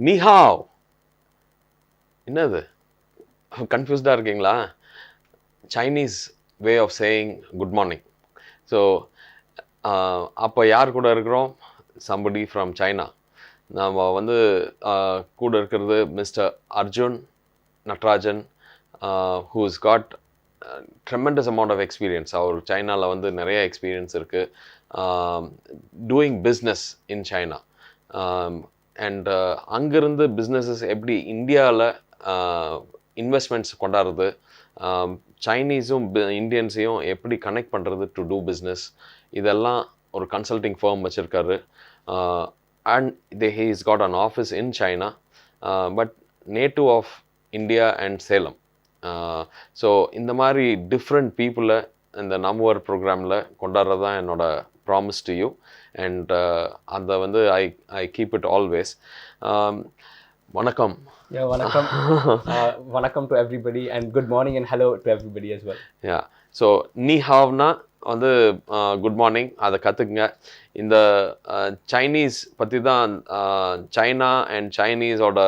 Ni hao. என்னது கன்ஃபியூஸ்டாக இருக்கீங்களா? Chinese way of saying good morning. So அப்போ யார் கூட இருக்கிறோம்? Somebody from China. நாம் வந்து கூட இருக்கிறது mister Arjun Natarajan, who's got tremendous amount of experience. அவர் சைனாவில் வந்து நிறைய எக்ஸ்பீரியன்ஸ் இருக்குது doing business in China. And அங்கேருந்து பிஸ்னஸஸ் எப்படி இந்தியாவில் இன்வெஸ்ட்மெண்ட்ஸ் கொண்டாடுறது, சைனீஸும் இந்தியன்ஸையும் எப்படி கனெக்ட் பண்ணுறது டு டூ பிஸ்னஸ், இதெல்லாம் ஒரு கன்சல்டிங் ஃபர்ம் வச்சுருக்காரு. And he has got an office in China, but native of India and Salem. So இந்த மாதிரி டிஃப்ரெண்ட் பீப்புளை இந்த நம்மவர் ப்ரோக்ராமில் கொண்டாடுறது தான் என்னோட ப்ராமிஸ் டு யூ. அண்ட் அதை வந்து ஐ கீப் இட் ஆல்வேஸ். வணக்கம். வணக்கம். வணக்கம் to everybody and good morning and hello to everybody as well. So நீ ஹாவ்னா வந்து குட் மார்னிங், அதை கற்றுக்குங்க. இந்த சைனீஸ் பற்றி தான், சைனா அண்ட் சைனீஸோட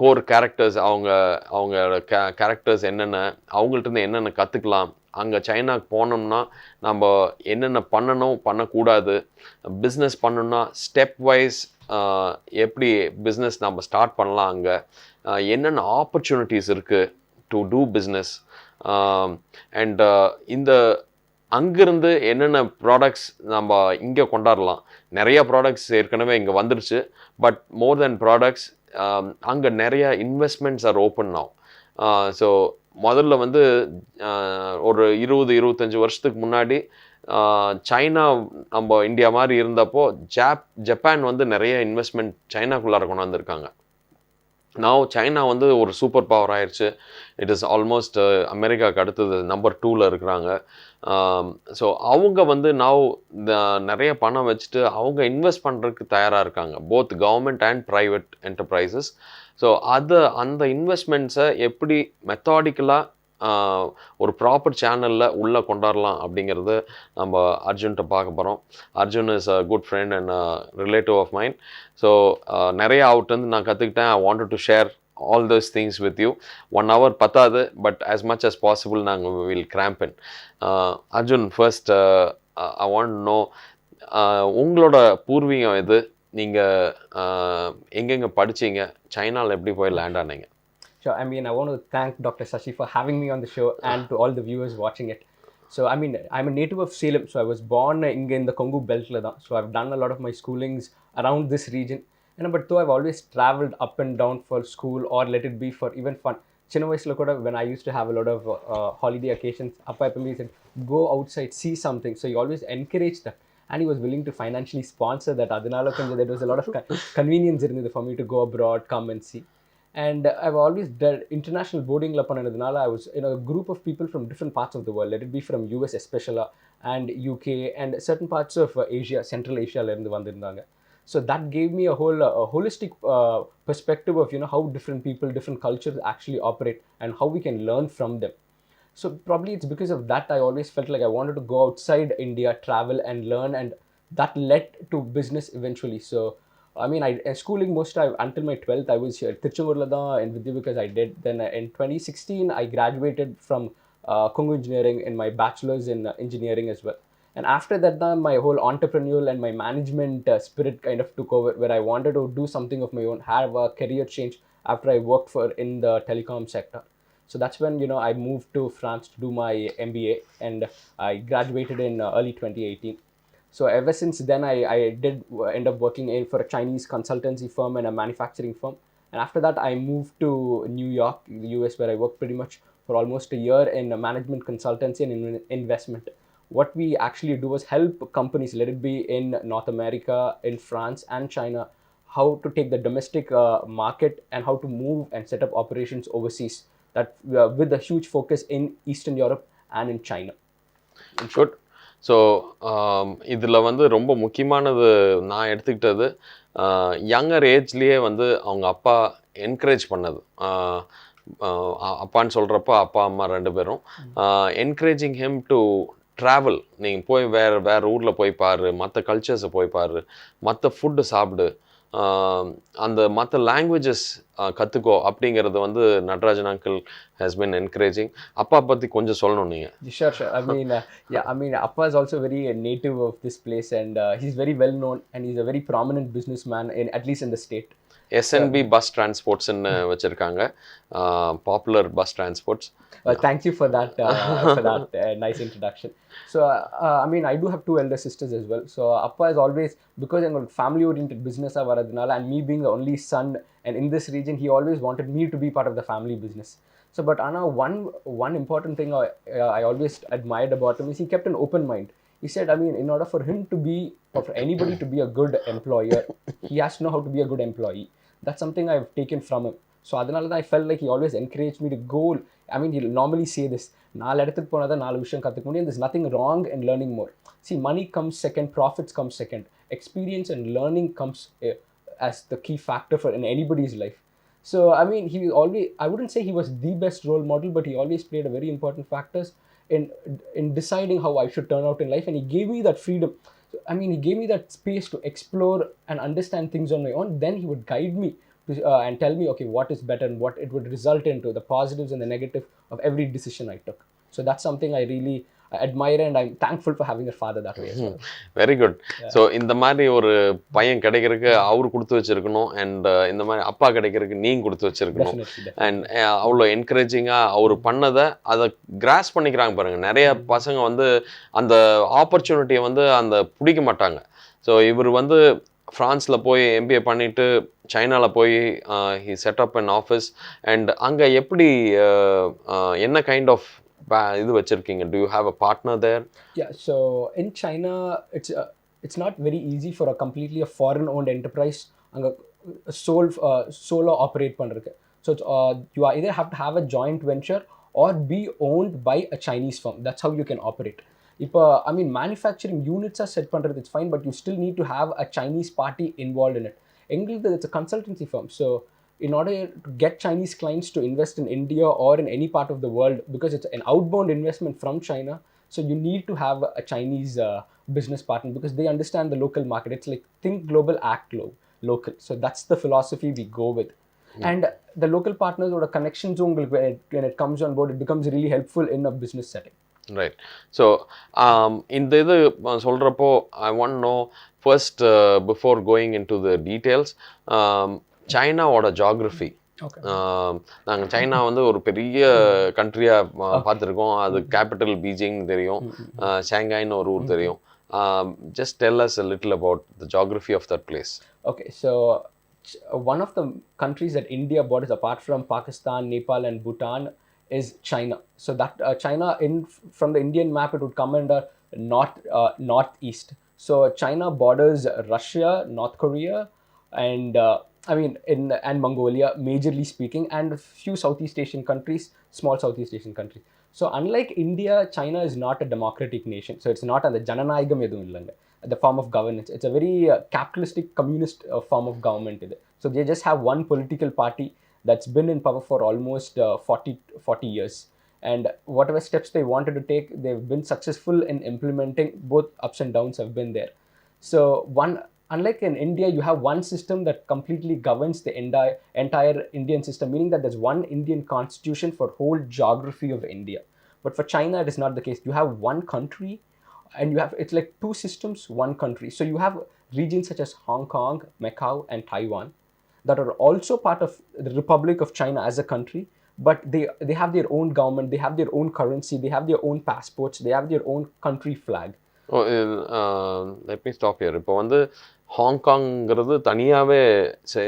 கோர் கேரக்டர்ஸ், அவங்களோட கேரக்டர்ஸ் என்னென்ன, அவங்கள்ட்ட என்னென்ன கற்றுக்கலாம், அங்கே சைனாக்கு போனோம்னா நம்ம என்னென்ன பண்ணணும் பண்ணக்கூடாது, பிஸ்னஸ் பண்ணணும்னா ஸ்டெப் வைஸ் எப்படி பிஸ்னஸ் நம்ம ஸ்டார்ட் பண்ணலாம், அங்கே என்னென்ன ஆப்பர்ச்சுனிட்டிஸ் இருக்குது டு டூ பிஸ்னஸ், அண்ட் இந்த அங்கேருந்து என்னென்ன ப்ராடக்ட்ஸ் நம்ம இங்கே கொண்டாடலாம். நிறைய ப்ராடக்ட்ஸ் ஏற்கனவே இங்கே வந்துடுச்சு, பட் மோர் தென் ப்ராடக்ட்ஸ் அங்கே நிறைய investments are open now. So முதல்ல வந்து ஒரு 20-25 வருஷத்துக்கு முன்னாடி சைனா நம்ம இந்தியா மாதிரி இருந்தப்போ ஜப்பான் வந்து நிறைய இன்வெஸ்ட்மெண்ட் சைனாக்குள்ளார கொண்டு வந்திருக்காங்க. now சைனா வந்து ஒரு சூப்பர் பவர் ஆயிடுச்சு. இட் இஸ் ஆல்மோஸ்ட் அமெரிக்காவுக்கு அடுத்தது நம்பர் 2ல் இருக்கிறாங்க. ஸோ அவங்க வந்து now நிறைய பணம் வச்சுட்டு அவங்க இன்வெஸ்ட் பண்ணுறதுக்கு தயாராக இருக்காங்க, both government and private enterprises. So அந்த இன்வெஸ்ட்மெண்ட்ஸை எப்படி மெத்தாடிக்கலாக ஒரு ப்ராப்பர் சேனலில் உள்ளே கொண்டாடலாம் அப்படிங்கிறது நம்ம அர்ஜுன்கிட்ட பார்க்க போகிறோம். Arjun is a good friend and relative of mind. So நிறைய அவுட்லேருந்து நான் கற்றுக்கிட்டேன். I wanted to share all those things with you. 1 hour பத்தாது, but as much as possible நாங்கள் will cramp in. Arjun, first I want to know உங்களோட பூர்வீகம் எது, நீங்கள் எங்கெங்கே படிச்சீங்க, சைனாவில் எப்படி போய் land ஆனீங்க? Sure. I mean, I want to thank Dr.Sasi for having me on the show and to all the viewers watching it. So, I mean, I'm a native of Salem. So, I was born in the Kongu belt. So, I've done a lot of my schoolings around this region. But though I've always traveled up and down for school or let it be for even fun. Chinna vayasula kuda when I used to have a lot of holiday occasions, appa eppome said, go outside, see something. So, he always encouraged that. And he was willing to financially sponsor that. Adinala konja there was a lot of convenience for me to go abroad, come and see. And I've always done international boarding la panadadnala. I was in a group of people from different parts of the world, let it be from US especially and UK and certain parts of Asia, Central Asia la irundhu vandirundanga. So that gave me a holistic perspective of how different people, different cultures actually operate and how we can learn from them. So probably it's because of that I always felt like I wanted to go outside India, travel and learn, and that led to business eventually. So I mean, schooling until my 12th, I was here. Tiruchengurla da in Vidya because I did. Then in 2016, I graduated from Kongu Engineering in my bachelor's in engineering as well. And after that, my whole entrepreneurial and my management spirit kind of took over, where I wanted to do something of my own, have a career change after I worked in the telecom sector. So that's when I moved to France to do my MBA, and I graduated in early 2018. So ever since then, I did end up working for a Chinese consultancy firm and a manufacturing firm. And after that, I moved to New York, the US, where I worked pretty much for almost a year in management consultancy and in investment. What we actually do is help companies, let it be in North America, in France and China, how to take the domestic market and how to move and set up operations overseas, that with a huge focus in Eastern Europe and in China. Good. So இதில் வந்து ரொம்ப முக்கியமானது நான் எடுத்துக்கிட்டது, younger ஏஜ்லேயே வந்து அவங்க அப்பா encourage பண்ணது. அப்பான்னு சொல்கிறப்போ அப்பா அம்மா 2 பேரும் என்கரேஜிங் ஹிம் டு ட்ராவல். நீங்கள் போய் வேறு ஊரில் போய் பாரு, மற்ற கல்ச்சர்ஸை போய் பாரு, மற்ற ஃபுட்டு சாப்பிடு. அந்த மற்ற லாங்குவேஜஸ் கற்றுக்கோ அப்படிங்கிறது வந்து Natarajan uncle has been encouraging. அப்பா பற்றி கொஞ்சம் சொல்லணும் நீங்கள். Sure, sure. I mean, yeah, I mean, Appa is also very native of this place, and he's very well known, and he's a very prominent businessman in at least in the state. SNP bus டிரான்ஸ்போர்ட்ஸ்ன்னு வச்சுருக்காங்க, popular bus transports. Thank you for that nice introduction. So, I mean, I do have two elder sisters as well. So, Appa is always, because I'm a family-oriented business, and me being the only son, and in this region, he always wanted me to be part of the family business. So, but Anna, one important thing I always admired about him is he kept an open mind. He said, I mean, in order for him to be, or for anybody to be a good employer, he has to know how to be a good employee. That's something I've taken from him. So, I felt like he always encouraged me to go. I mean, he'll normally say this, there's nothing wrong in learning more. See, money comes second, profits come second. Experience and learning comes as the key factor for in anybody's life. So, I mean, he always, I wouldn't say he was the best role model, but he always played a very important factors in deciding how I should turn out in life. And he gave me that freedom. So, I mean, he gave me that space to explore and understand things on my own. Then he would guide me and tell me, okay, what is better and what it would result into, the positives and the negative of every decision I took. So that's something I really admire, and I'm thankful for having a father that way as well. Very good. So இந்த மாதிரி ஒரு பையன் கிடைக்கிறதுக்கு அவர் கொடுத்து வச்சிருக்கணும், and இந்த மாதிரி அப்பா கிடைக்கிறதுக்கு நீங்க கொடுத்து வச்சிருக்கணும். அண்ட் அவ்வளோ என்கரேஜிங்காக அவர் பண்ணதை அதை கிராஸ் பண்ணிக்கிறாங்க பாருங்க. நிறைய பசங்க வந்து அந்த ஆப்பர்ச்சுனிட்டியை வந்து அந்த பிடிக்க மாட்டாங்க. ஸோ இவர் வந்து ஃப்ரான்ஸில் போய் எம்பிஏ பண்ணிவிட்டு சைனாவில் போய் he setup an office. And அங்கே எப்படி என்ன கைண்ட் ஆஃப் இது வச்சுருக்கீங்க? Do you have a partner there? Yeah, so in China, it's not very easy for a completely a foreign-owned enterprise அங்கே solo operate பண்ணுறதுக்கு. So you either have to have a joint venture or be owned by a Chinese firm. That's how you can operate. இப்போ I mean, manufacturing units are set பண்ணுறது, it's fine, but you still need to have a Chinese party involved in it. எங்களுக்கு it's a consultancy firm. So in order to get Chinese clients to invest in India or in any part of the world, because it's an outbound investment from China, so you need to have a Chinese business partner, because they understand the local market. It's like think global, act local. So that's the philosophy we go with. And the local partners or the connections, when it comes on board, it becomes really helpful in a business setting. Right. So இந்த இது சொல்கிறப்போ I want to know first, before going into the details, சைனாவோட geography. நாங்கள் China வந்து ஒரு பெரிய கண்ட்ரியாக பார்த்துருக்கோம். அது கேபிட்டல் பீஜிங் தெரியும், ஷாங்காய்னு ஒரு ஊர் தெரியும். Just tell us a little about the geography of that place. Okay, so one of the countries that India borders apart from Pakistan, Nepal and Bhutan is China. So that China, from the Indian map, it would come under northeast. So China borders Russia, North Korea, and I mean and Mongolia, majorly speaking, and a few Southeast Asian countries, small Southeast Asian countries. So unlike India, China is not a democratic nation. So it's not the Jananayagam edum illanga, the form of governance. It's a very capitalistic, communist form of government. So they just have one political party that's been in power for almost 40 years. And whatever steps they wanted to take, they've been successful in implementing. Both ups and downs have been there. So unlike in India, you have one system that completely governs the entire Indian system, meaning that there's one Indian constitution for whole geography of India. But for China, it is not the case. You have one country, and it's like two systems, one country. So you have regions such as Hong Kong, Macau, and Taiwan that are also part of the Republic of China as a country, but they have their own government, they have their own currency, they have their own passports, they have their own country flag. Oh, let me stop here. இப்போ வந்து ஹாங்காங்கிறது தனியாகவே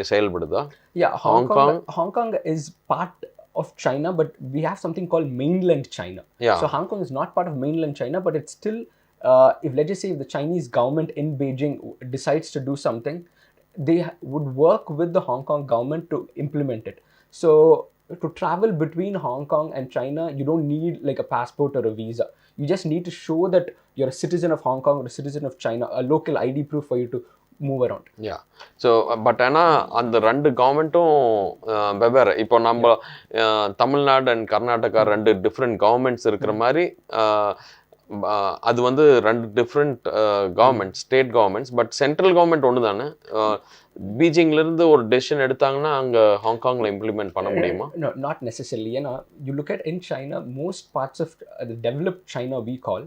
செயல்படுதா? Yeah, Hong Kong is part of China, but we have something called mainland China. Yeah. So Hong Kong is not part of mainland China, but it's still, if let's just say if the Chinese government in Beijing decides to do something, they would work with the Hong Kong government to implement it. So to travel between Hong Kong and China, you don't need like a passport or a visa. You just need to show that you're a citizen of Hong Kong or a citizen of China, a local ID proof for you to move around. Yeah. So but ஆனால் அந்த ரெண்டு கவர்மெண்ட்டும் வெவ்வேறு. இப்போ நம்ம Tamil Nadu and Karnataka ரெண்டு different governments இருக்கிற மாதிரி அது வந்து ரெண்டு different government state governments, but central government ஒன்று தானே. பீஜிங்லேருந்து ஒரு டெசிஷன் எடுத்தாங்கன்னா அங்கே ஹாங்காங்கில் இம்ப்ளிமெண்ட் பண்ண முடியுமா? No, not necessarily. You know, you look at in China, most parts of the developed China we call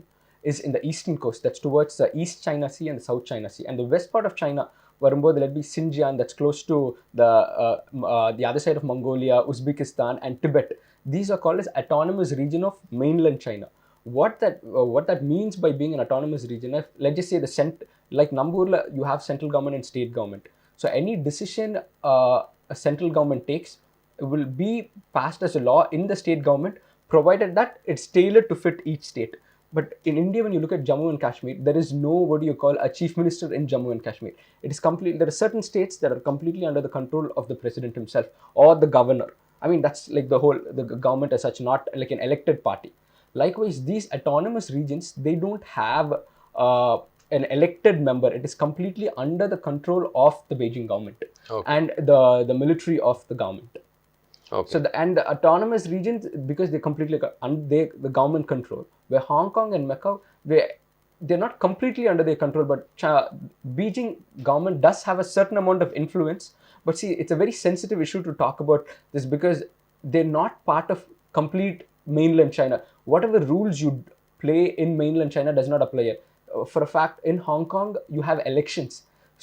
is in the eastern coast. That's towards the East China Sea and the South China Sea. And the west part of China, Varumbod, let be Xinjiang, that's close to the other side of Mongolia, Uzbekistan, and Tibet. These are called as autonomous region of mainland China. What that means by being an autonomous region, let's just say like Namburla, you have central government and state government. So any decision a central government takes will be passed as a law in the state government, provided that it's tailored to fit each state. But in India, when you look at Jammu and Kashmir, there is no what do you call a chief minister in Jammu and Kashmir. It is completely, there are certain states that are completely under the control of the president himself or the governor. I mean, that's like the government as such, not like an elected party. Likewise, these autonomous regions, they don't have an elected member. It is completely under the control of the Beijing government and the military of the government. So the autonomous regions, because they're completely the government control, where Hong Kong and Macau, they're not completely under their control, but Beijing government does have a certain amount of influence. But see, it's a very sensitive issue to talk about this, because they're not part of complete mainland China. Whatever rules you play in mainland China does not apply here. For a fact, in Hong Kong, you have elections.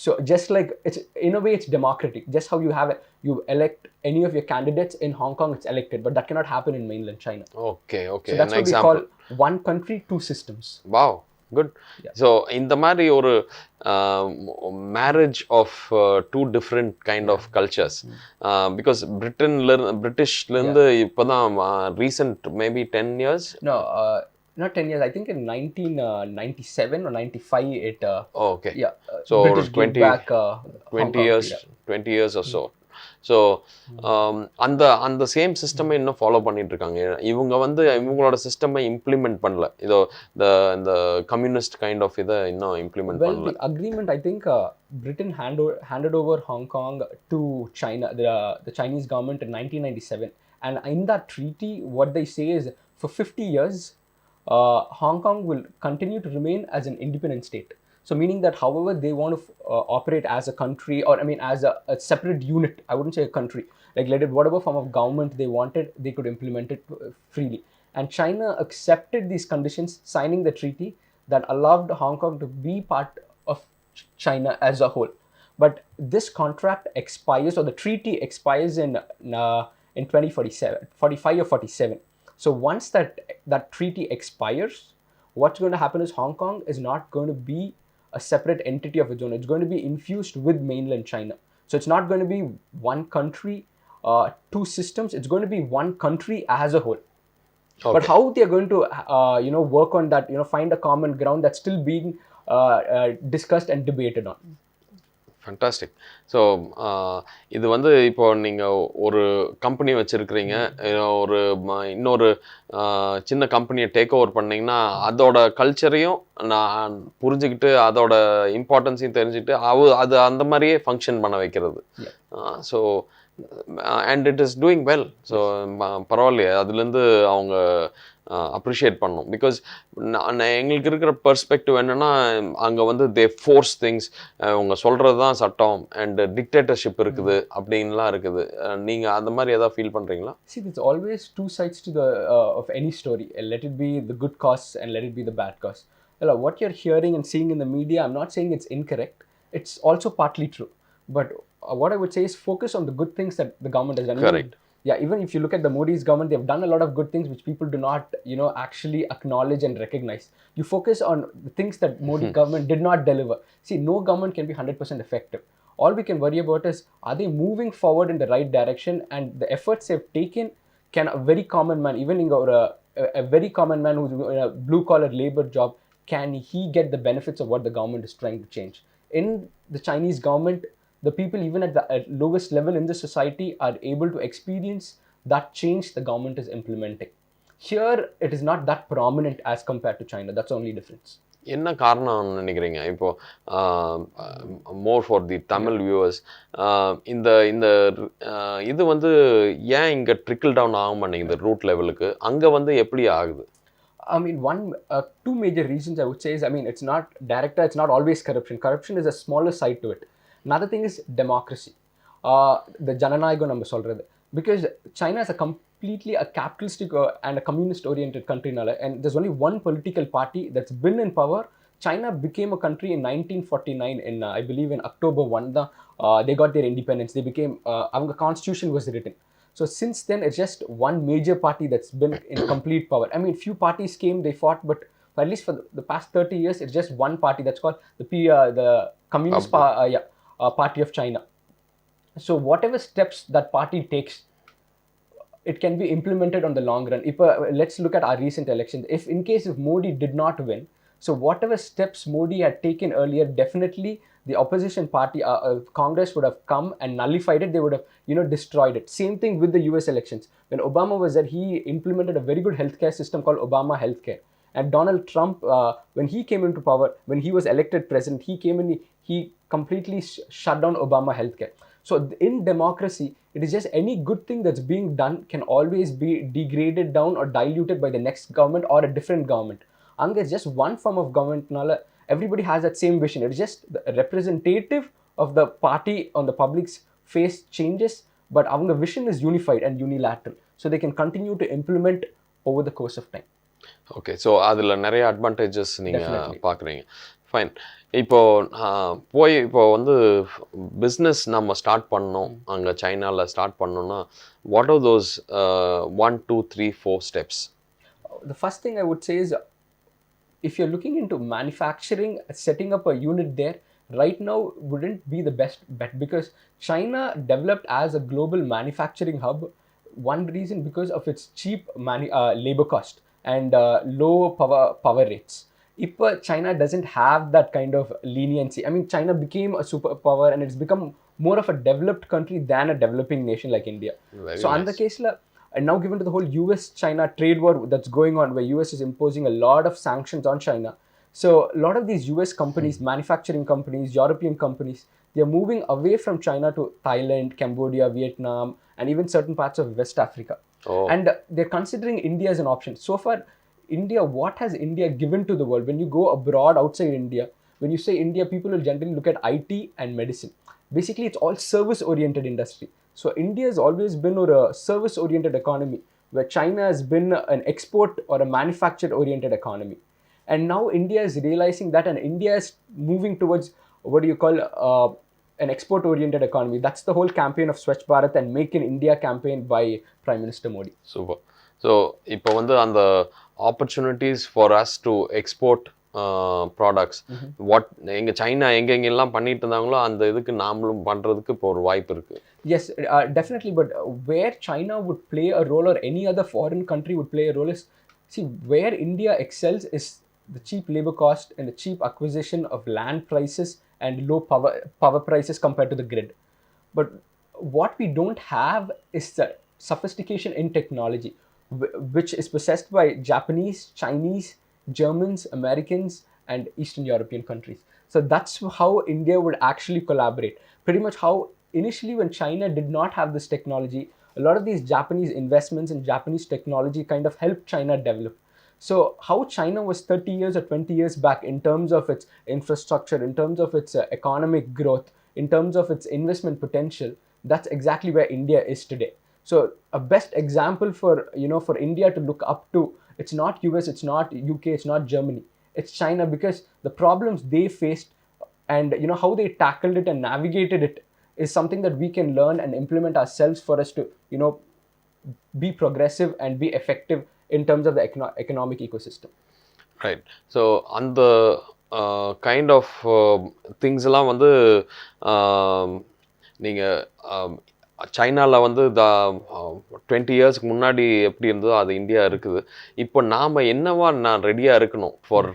So just like it's in a way it's democratic. Just how you elect any of your candidates in Hong Kong, it's elected, but that cannot happen in mainland China. Okay. So that's what we call one country, two systems. Wow, good. So இந்த மாதிரி ஒரு marriage of two different kind of cultures, because Britishல இருந்து இப்போதான் recent maybe 10 years. No, not 10 years. I think in 1997 or 95 it. Okay. Yeah. So British 20 back, 20 years, 20 years or so. So அந்த same சிஸ்டமை இன்னும் follow பண்ணிட்டு இருக்காங்க. இவங்க வந்து இவங்களோட சிஸ்டமை இம்ப்ளிமெண்ட் பண்ணல. இதோ இந்த கம்யூனிஸ்ட் கைண்ட் ஆஃப் இதை இன்னும் இம்ப்ளிமெண்ட் பண்ணல. The agreement, I think Britain handed over Hong Kong to China, the Chinese government in 1997. And in that treaty, what they say is for 50 years, Hong Kong will continue to remain as an independent state. So meaning that however they want to operate as a country, or I mean as a separate unit, I wouldn't say a country, like let it whatever form of government they wanted, they could implement it freely. And China accepted these conditions, signing the treaty that allowed Hong Kong to be part of China as a whole. But this contract expires, or the treaty expires in 2047, 45 or 47. So once that treaty expires, what's going to happen is Hong Kong is not going to be a separate entity of its own. It's going to be infused with mainland China. So it's not going to be one country, two systems. It's going to be one country as a whole. Okay. But how they are going to, work on that, find a common ground, that's still being discussed and debated on. Fantastic. So இது வந்து இப்போ நீங்கள் ஒரு company வச்சுருக்கிறீங்க, இன்னொரு சின்ன கம்பெனியை take over பண்ணிங்கன்னா அதோட கல்ச்சரையும் நான் புரிஞ்சுக்கிட்டு அதோட இம்பார்ட்டன்ஸையும் தெரிஞ்சுக்கிட்டு அது அந்த மாதிரியே ஃபங்க்ஷன் பண்ண வைக்கிறது. So and it is doing well. So பரவாயில்லையே, அதுலேருந்து அவங்க அப்ரிஷியேட் பண்ணணும். பிகாஸ் எங்களுக்கு இருக்கிற பெர்ஸ்பெக்டிவ் என்னென்னா, அங்கே வந்து தே ஃபோர்ஸ் திங்ஸ், அவங்க சொல்கிறது தான் சட்டம், அண்ட் டிக்டேட்டர்ஷிப் இருக்குது அப்படின்லாம் இருக்குது. நீங்கள் அந்த மாதிரி எதாவது ஃபீல் பண்ணுறீங்களா? See, there's always two sides to of any story. Let it be the good cause and let it be the bad cause. Well, what you're hearing and seeing in the media, I'm not saying it's incorrect. It's also partly true. But what I would say is focus on the good things that the government has done. Correct. Even if you look at the Modi's government, they've done a lot of good things which people do not, actually acknowledge and recognize. You focus on the things that Modi government did not deliver. See, no government can be 100% effective. All we can worry about is, are they moving forward in the right direction? And the efforts they've taken, can a very common man, even in a very common man who's in a blue-collar labor job, can he get the benefits of what the government is trying to change? In the Chinese government, the people even at the lowest level in the society are able to experience that change the government is implementing. Here, it is not that prominent as compared to China. That's the only difference. என்ன காரணம் நினைக்கிறீங்க? இப்போ more for the Tamil viewers, இந்த இது வந்து ஏன் இங்கே trickle down ஆக மாட்டேங்குது ரூட் லெவலுக்கு? அங்கே வந்து எப்படி ஆகுது? I mean, two major reasons I would say is, I mean, it's not direct, it's not always corruption. Corruption is a smaller side to it. Another thing is democracy. The Jananayaga number solறது. Because China is a completely a capitalistic and a communist oriented country, and there's only one political party that's been in power. China became a country in 1949 in, I believe in October 1, they got their independence. They became, our constitution was written. So since then, it's just one major party that's been in complete power. I mean, few parties came, they fought, but at least for the past 30 years, it's just one party that's called the Party of China. So whatever steps that party takes, it can be implemented on the long run. Let's look at our recent elections. If Modi did not win, so whatever steps Modi had taken earlier, definitely the opposition party, Congress would have come and nullified it. They would have, destroyed it. Same thing with the US elections. When Obama was there, he implemented a very good healthcare system called Obama Healthcare. And Donald Trump, when he came into power, when he was elected president, he came in, he completely shut down Obama Healthcare. So in democracy, it is just any good thing that's being done can always be degraded down or diluted by the next government or a different government. And there's just one form of government. Everybody has that same vision. It's just the representative of the party on the public's face changes, but our vision is unified and unilateral. So they can continue to implement over the course of time. Okay, so அதில் நிறைய advantages நீங்கள் பார்க்குறீங்க. Fine. இப்போ வந்து business நம்ம start பண்ணோம், அங்கே சைனாவில் ஸ்டார்ட் பண்ணோம்னா, what are those 1, 2, 3, 4 steps? The first thing I would say is, if you're looking into manufacturing, setting up a unit there, right now wouldn't be the best bet, because China developed as a global manufacturing hub. One reason because of its cheap labor cost and low power rates. If China doesn't have that kind of leniency, I mean, China became a superpower and it's become more of a developed country than a developing nation like India. Very so nice. On the case, and now given to the whole US-China trade war that's going on, where US is imposing a lot of sanctions on China, so a lot of these US companies, manufacturing companies, European companies, they're moving away from China to Thailand, Cambodia, Vietnam, and even certain parts of West Africa. And they're considering India as an option. So far, India, what has India given to the world? When you go abroad outside India, when you say India, people will generally look at IT and medicine. Basically, it's all service-oriented industry. So India has always been a service-oriented economy, where China has been an export or a manufacture-oriented economy. And now India is realizing that, and India is moving towards what do you call an export-oriented economy. That's the whole campaign of Swachh Bharat and Make in India campaign by Prime Minister Modi. Super. So இப்போ வந்து அந்த opportunities for us to export products, what எங்க China எங்கெங்கெல்லாம் பண்ணிட்டு இருந்தாங்களோ அந்த இதுக்கு நாமளும் பண்றதுக்கு இப்போ ஒரு வாய்ப்பு இருக்கு. Yes, definitely. But where China would play a role, or any other foreign country would play a role, is, see, where India excels is the cheap labor cost and the cheap acquisition of land prices and low power prices compared to the grid. But what we don't have is the sophistication in technology, which is possessed by Japanese, Chinese, Germans, Americans, and Eastern European countries. So that's how India would actually collaborate. Pretty much how initially, when China did not have this technology, a lot of these Japanese investments in Japanese technology kind of helped China develop. So how China was 30 years or 20 years back in terms of its infrastructure, in terms of its economic growth, in terms of its investment potential, that's exactly where India is today. So a best example for India to look up to, it's not US, it's not UK, it's not Germany, it's China, because the problems they faced and how they tackled it and navigated it is something that we can learn and implement ourselves for us to be progressive and be effective in terms of the economic ecosystem. Right. So அந்த kind of திங்ஸ்லாம் வந்து நீங்கள் சைனாவில் வந்து 20 இயர்ஸ்க்கு முன்னாடி எப்படி இருந்ததோ அது இந்தியா இருக்குது. இப்போ நாம் என்னவா நான் ரெடியாக இருக்கணும் ஃபார்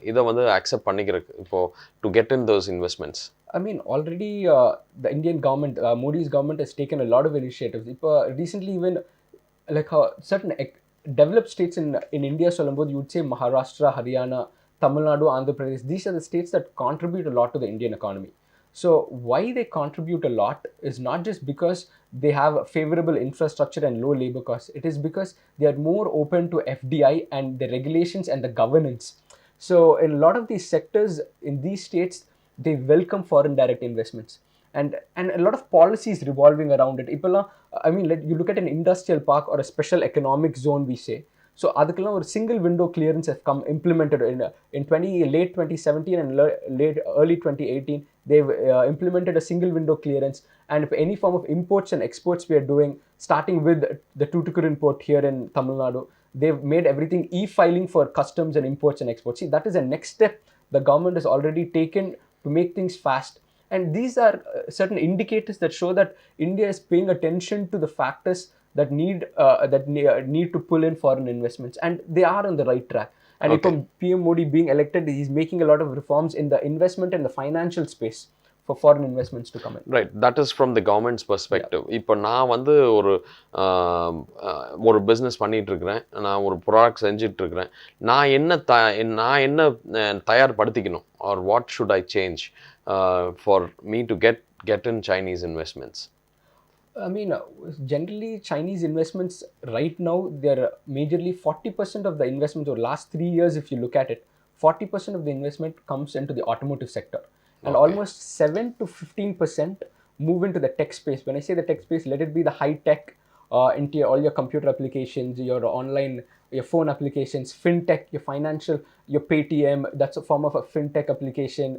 இதை வந்து அக்செப்ட் பண்ணிக்கிறதுக்கு, இப்போது to get in those investments? I mean, already the Indian government, Modi's government has taken a lot of initiatives. Recently, even like certain developed states in India, you would say Maharashtra, Haryana, Tamil Nadu, Andhra Pradesh, these are the states that contribute a lot to the Indian economy. So why they contribute a lot is not just because they have favorable infrastructure and low labor costs. It is because they are more open to FDI and the regulations and the governance. So in a lot of these sectors in these states, they welcome foreign direct investments, and a lot of policies revolving around it. I mean, you look at an industrial park or a special economic zone, we say. So அதுக்கெல்லாம் ஒரு single window clearance have come implemented in late 2017 and late early 2018. They've implemented a single window clearance, and if any form of imports and exports we are doing, starting with the Tuticorin port here in Tamil Nadu, they've made everything e-filing for customs and imports and exports. See, that is a next step the government has already taken to make things fast. And these are certain indicators that show that India is paying attention to the factors that need to pull in foreign investments, and they are on the right track. And Okay. if PM Modi being elected, he's making a lot of reforms in the investment and the financial space for foreign investments to come in. Right, that is from the governments perspective. இப்போ நான் வந்து ஒரு business பண்ணிட்டு இருக்கிறேன், நான் ஒரு product செஞ்சுட்டு இருக்கிறேன். நான் என்ன தயார்படுத்திக்கணும், or what should I change for me to get in Chinese investments? I mean, generally Chinese investments right now, they're majorly 40% of the investments over last 3 years. If you look at it, 40% of the investment comes into the automotive sector, and almost 7 to 15% move into the tech space. When I say the tech space, let it be the high tech, into all your computer applications, your online, your phone applications, fintech, your financial, your Paytm, that's a form of a fintech application,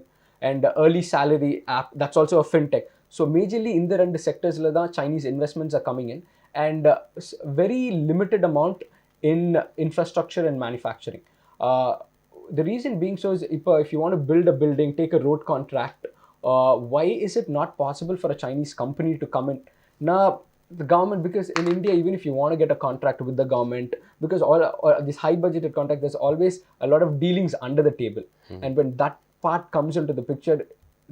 and the early salary app, that's also a fintech. So majorly in the two sectors la Chinese investments are coming in, and very limited amount in infrastructure and manufacturing. The reason being so is if you want to build a building, take a road contract, why is it not possible for a Chinese company to come in? Now, the government, because in India, even if you want to get a contract with the government, because all this high budgeted contract, there's always a lot of dealings under the table. And when that part comes into the picture,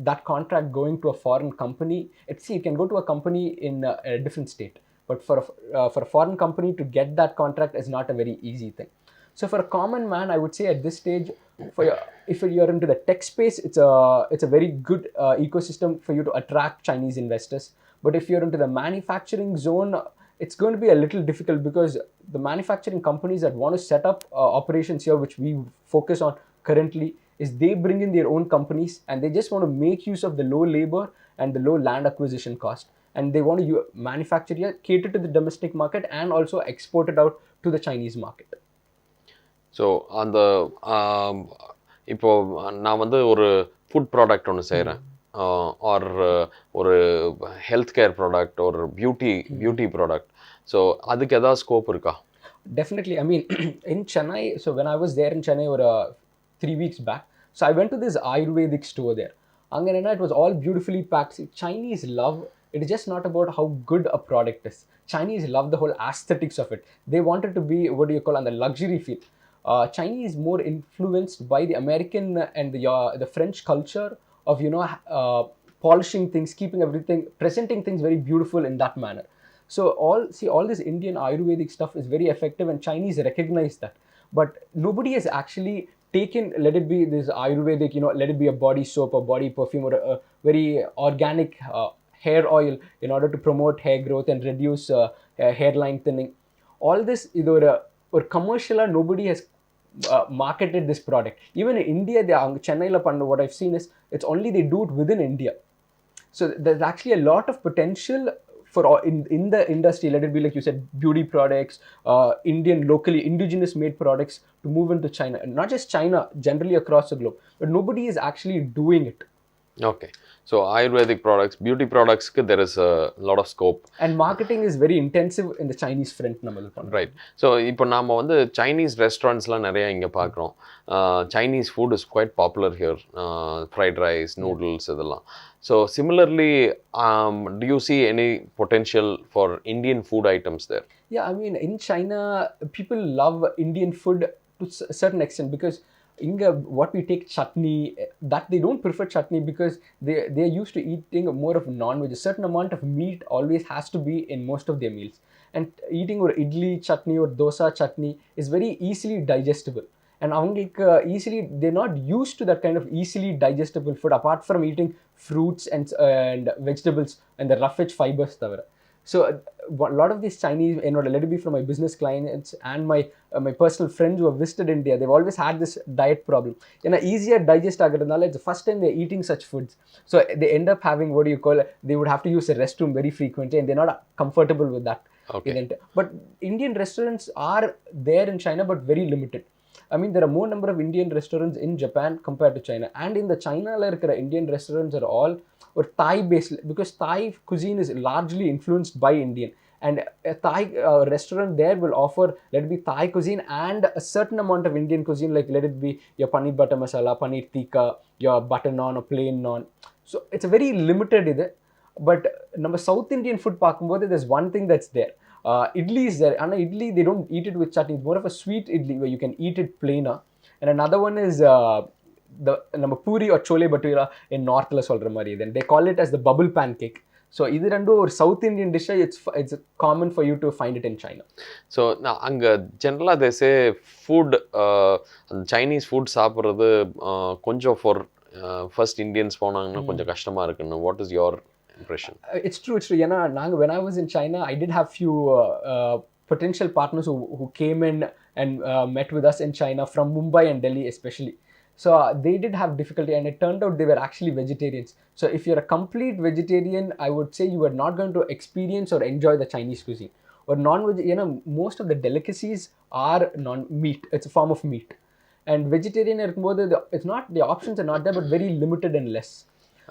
that contract going to a foreign company, it can go to a company in a different state, but for a foreign company to get that contract is not a very easy thing. So for a common man, I would say at this stage, if you're into the tech space, it's a very good ecosystem for you to attract Chinese investors. But if you're into the manufacturing zone, it's going to be a little difficult, because the manufacturing companies that want to set up operations here, which we focus on currently, is they bring in their own companies, and they just want to make use of the low labor and the low land acquisition cost, and they want to manufacture here, cater to the domestic market, and also export it out to the Chinese market. So அந்த இப்போ நான் வந்து ஒரு food product ஒன்று செய்கிறேன், R ஒரு health care product, ஒரு beauty product. So அதுக்கு ஏதாவது ஸ்கோப் இருக்கா? Definitely. I mean, in Chennai, so when I was there in Chennai 3 weeks back, so I went to this Ayurvedic store there. Anganena, it was all beautifully packed. See, Chinese love, it is just not about how good a product is. Chinese love the whole aesthetics of it. They want it to be, what do you call, on the luxury feel. Chinese more influenced by the American and the French culture of, polishing things, keeping everything, presenting things very beautiful in that manner. So all this Indian Ayurvedic stuff is very effective, and Chinese recognize that. But nobody has actually taken, let it be this Ayurvedic, let it be a body soap or body perfume or a very organic hair oil in order to promote hair growth and reduce hairline thinning. All this, or commercial, nobody has marketed this product. Even in India, Chennai, what I've seen is it's only they do it within India. So there's actually a lot of potential for in the industry, let it be, like you said, beauty products, Indian locally indigenous made products, to move into China, and not just China, generally across the globe. But nobody is actually doing it. Okay, so Ayurvedic products, beauty products, there is a lot of scope, and marketing is very intensive in the Chinese front. Right. So இப்போ நாம வந்து Chinese restaurantsலாம் நிறைய இங்க பார்க்குறோம். Chinese food is quite popular here, fried rice, noodles, இதெல்லாம். So similarly, do you see any potential for Indian food items there? Yeah, I mean, in China, people love Indian food to a certain extent, because what we take chutney, that they don't prefer chutney because they're used to eating more of non-veg. A certain amount of meat always has to be in most of their meals, and eating or idli chutney or dosa chutney is very easily digestible. and அவங்களுக்கு easily they're not used to that kind of easily digestible food apart from eating fruits and vegetables and the roughage fibers தவிர. So a lot of these Chinese, let it be from my business clients and my personal friends who have visited India, they've always had this diet problem. Easier digest ஆகிறதுனால it's the first time they're eating such foods. So they end up having, what do you call, they would have to use a restroom very frequently, and they're not comfortable with that. Okay. But Indian restaurants are there in China, but very limited. I mean, there are more number of Indian restaurants in Japan compared to China. And in the China, Indian restaurants are all or Thai based, because Thai cuisine is largely influenced by Indian. And a Thai restaurant there will offer, let it be Thai cuisine and a certain amount of Indian cuisine, like let it be your paneer butter masala, paneer tikka, your butter naan or plain naan. So it's a very limited idu. But number South Indian food பார்க்கும்போது there's one thing that's there. Idli is there. And idli, they don't eat it with chutney. It's more of a sweet idli where you can eat it plainer. And another one is the number puri or chole bhatura in North la solra mari. Then they call it as the bubble pancake. So இது ரெண்டும் ஒரு South Indian dish. It's common for you to find it in China. So now அங்க ஜெனரலா they say food Chinese food சாப்பிடுறது கொஞ்சம் for first Indians போனாங்கன்னா கொஞ்சம் கஷ்டமா இருக்குன்னு. What is your impression? It's true. When I was in China, I did have few potential partners who came in and met with us in China from Mumbai and Delhi especially. So they did have difficulty, and it turned out they were actually vegetarians. So if you're a complete vegetarian, I would say you are not going to experience or enjoy the Chinese cuisine. Or non-veg, most of the delicacies are non-meat. It's a form of meat. And vegetarian, it's not, the options are not there, but very limited and less.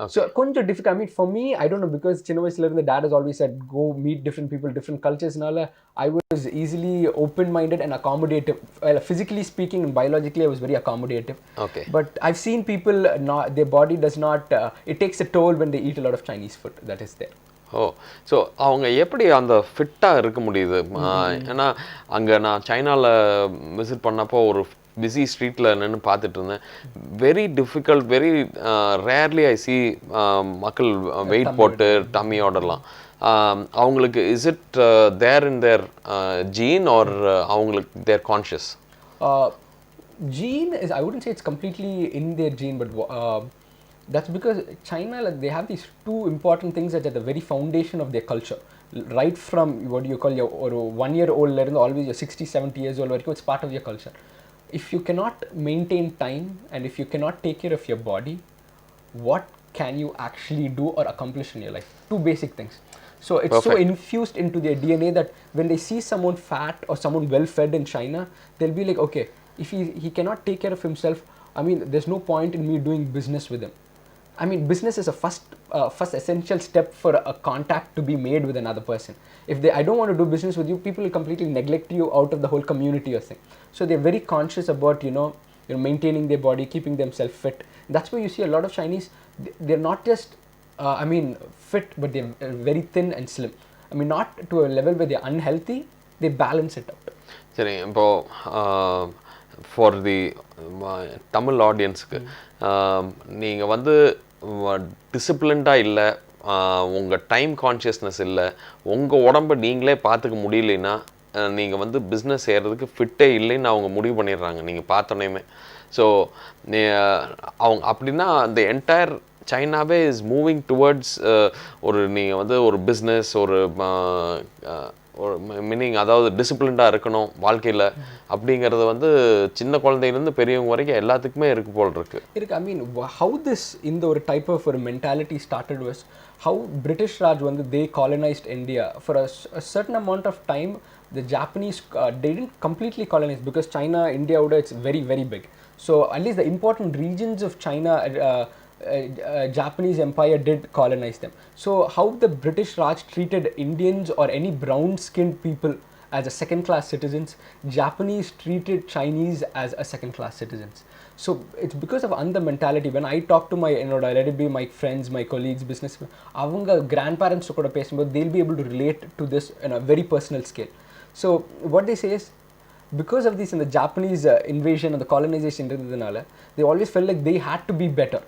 Okay. So கொஞ்சம் difficult. I mean, for me, I don't know, because சின்ன வயசுல இருந்து dad has always said go meet different people, different cultures. I was easily open-minded and accommodative. Well, physically speaking and biologically, I was very accommodative. Okay. But I've seen people, their body does not, it takes a toll when they eat a lot of Chinese food. That is there. So அவங்க எப்படி அந்த ஃபிட்டாக இருக்க முடியுது? ஏன்னா அங்கே நான் சைனாவில் விசிட் பண்ணப்போ ஒரு பிஸி ஸ்ட்ரீட்டில் நின்று பார்த்துட்டு இருந்தேன். Very difficult, very rarely I see மக்கள் வெயிட் போட்டு டம்மியோடலாம். அவங்களுக்கு is it there in their gene or அவங்களுக்கு their conscious? Gene is, I wouldn't say it's completely in their gene, but that's because China, they have these two important things that are at the very foundation of their culture. Right from, what do you call, your 1 year old, always you're 60, 70 years old, it's part of your culture. If you cannot maintain time and if you cannot take care of your body, what can you actually do or accomplish in your life? Two basic things. So it's perfect. So infused into their DNA that when they see someone fat or someone well fed in China, they'll be like, okay, if he cannot take care of himself, I mean, there's no point in me doing business with him. I mean, business is a first essential step for a contact to be made with another person. If I don't want to do business with you, people will completely neglect you out of the whole community or thing. So they're very conscious about, maintaining their body, keeping themselves fit. That's why you see a lot of Chinese, they're not just, fit, but they're very thin and slim. I mean, not to a level where they're unhealthy, they balance it out. சரி, இப்போ for the Tamil ஆடியன்ஸுக்கு நீங்கள் வந்து டிசிப்ளின்டாக இல்லை, உங்கள் time consciousness இல்லை, உங்கள் உடம்பை நீங்களே பார்த்துக்க முடியலைன்னா நீங்கள் வந்து பிஸ்னஸ் செய்கிறதுக்கு ஃபிட்டே இல்லைன்னு அவங்க முடிவு பண்ணிடுறாங்க நீங்கள் பார்த்தோன்னே. ஸோ அவங்க அப்படின்னா அந்த என்டையர் சைனாவே இஸ் மூவிங் டுவர்ட்ஸ் ஒரு நீங்கள் வந்து ஒரு பிஸ்னஸ், ஒரு மீனிங், அதாவது டிசிப்ளின்டாக இருக்கணும் வாழ்க்கையில் அப்படிங்கிறது வந்து சின்ன குழந்தையிலேருந்து பெரியவங்க வரைக்கும் எல்லாத்துக்குமே இருக்கு போல் இருக்கு. I mean, how this இந்த ஒரு type of ஒரு mentality started was how British Raj வந்து they colonized India. For a certain amount of time, the Japanese, they didn't completely colonize because China, India, it's very, very big. So at least the important regions of China, Japanese empire did colonize them. So how the British Raj treated Indians or any brown skinned people as a second class citizens, Japanese treated Chinese as a second class citizens. So it's because of the mentality. When I talk to my, let it be my friends, my colleagues, businessmen, avanga grandparents kuda pesumbodhu, they'll be able to relate to this in a very personal scale. So what they say is, because of this in the Japanese invasion and the colonization, they always felt like they had to be better.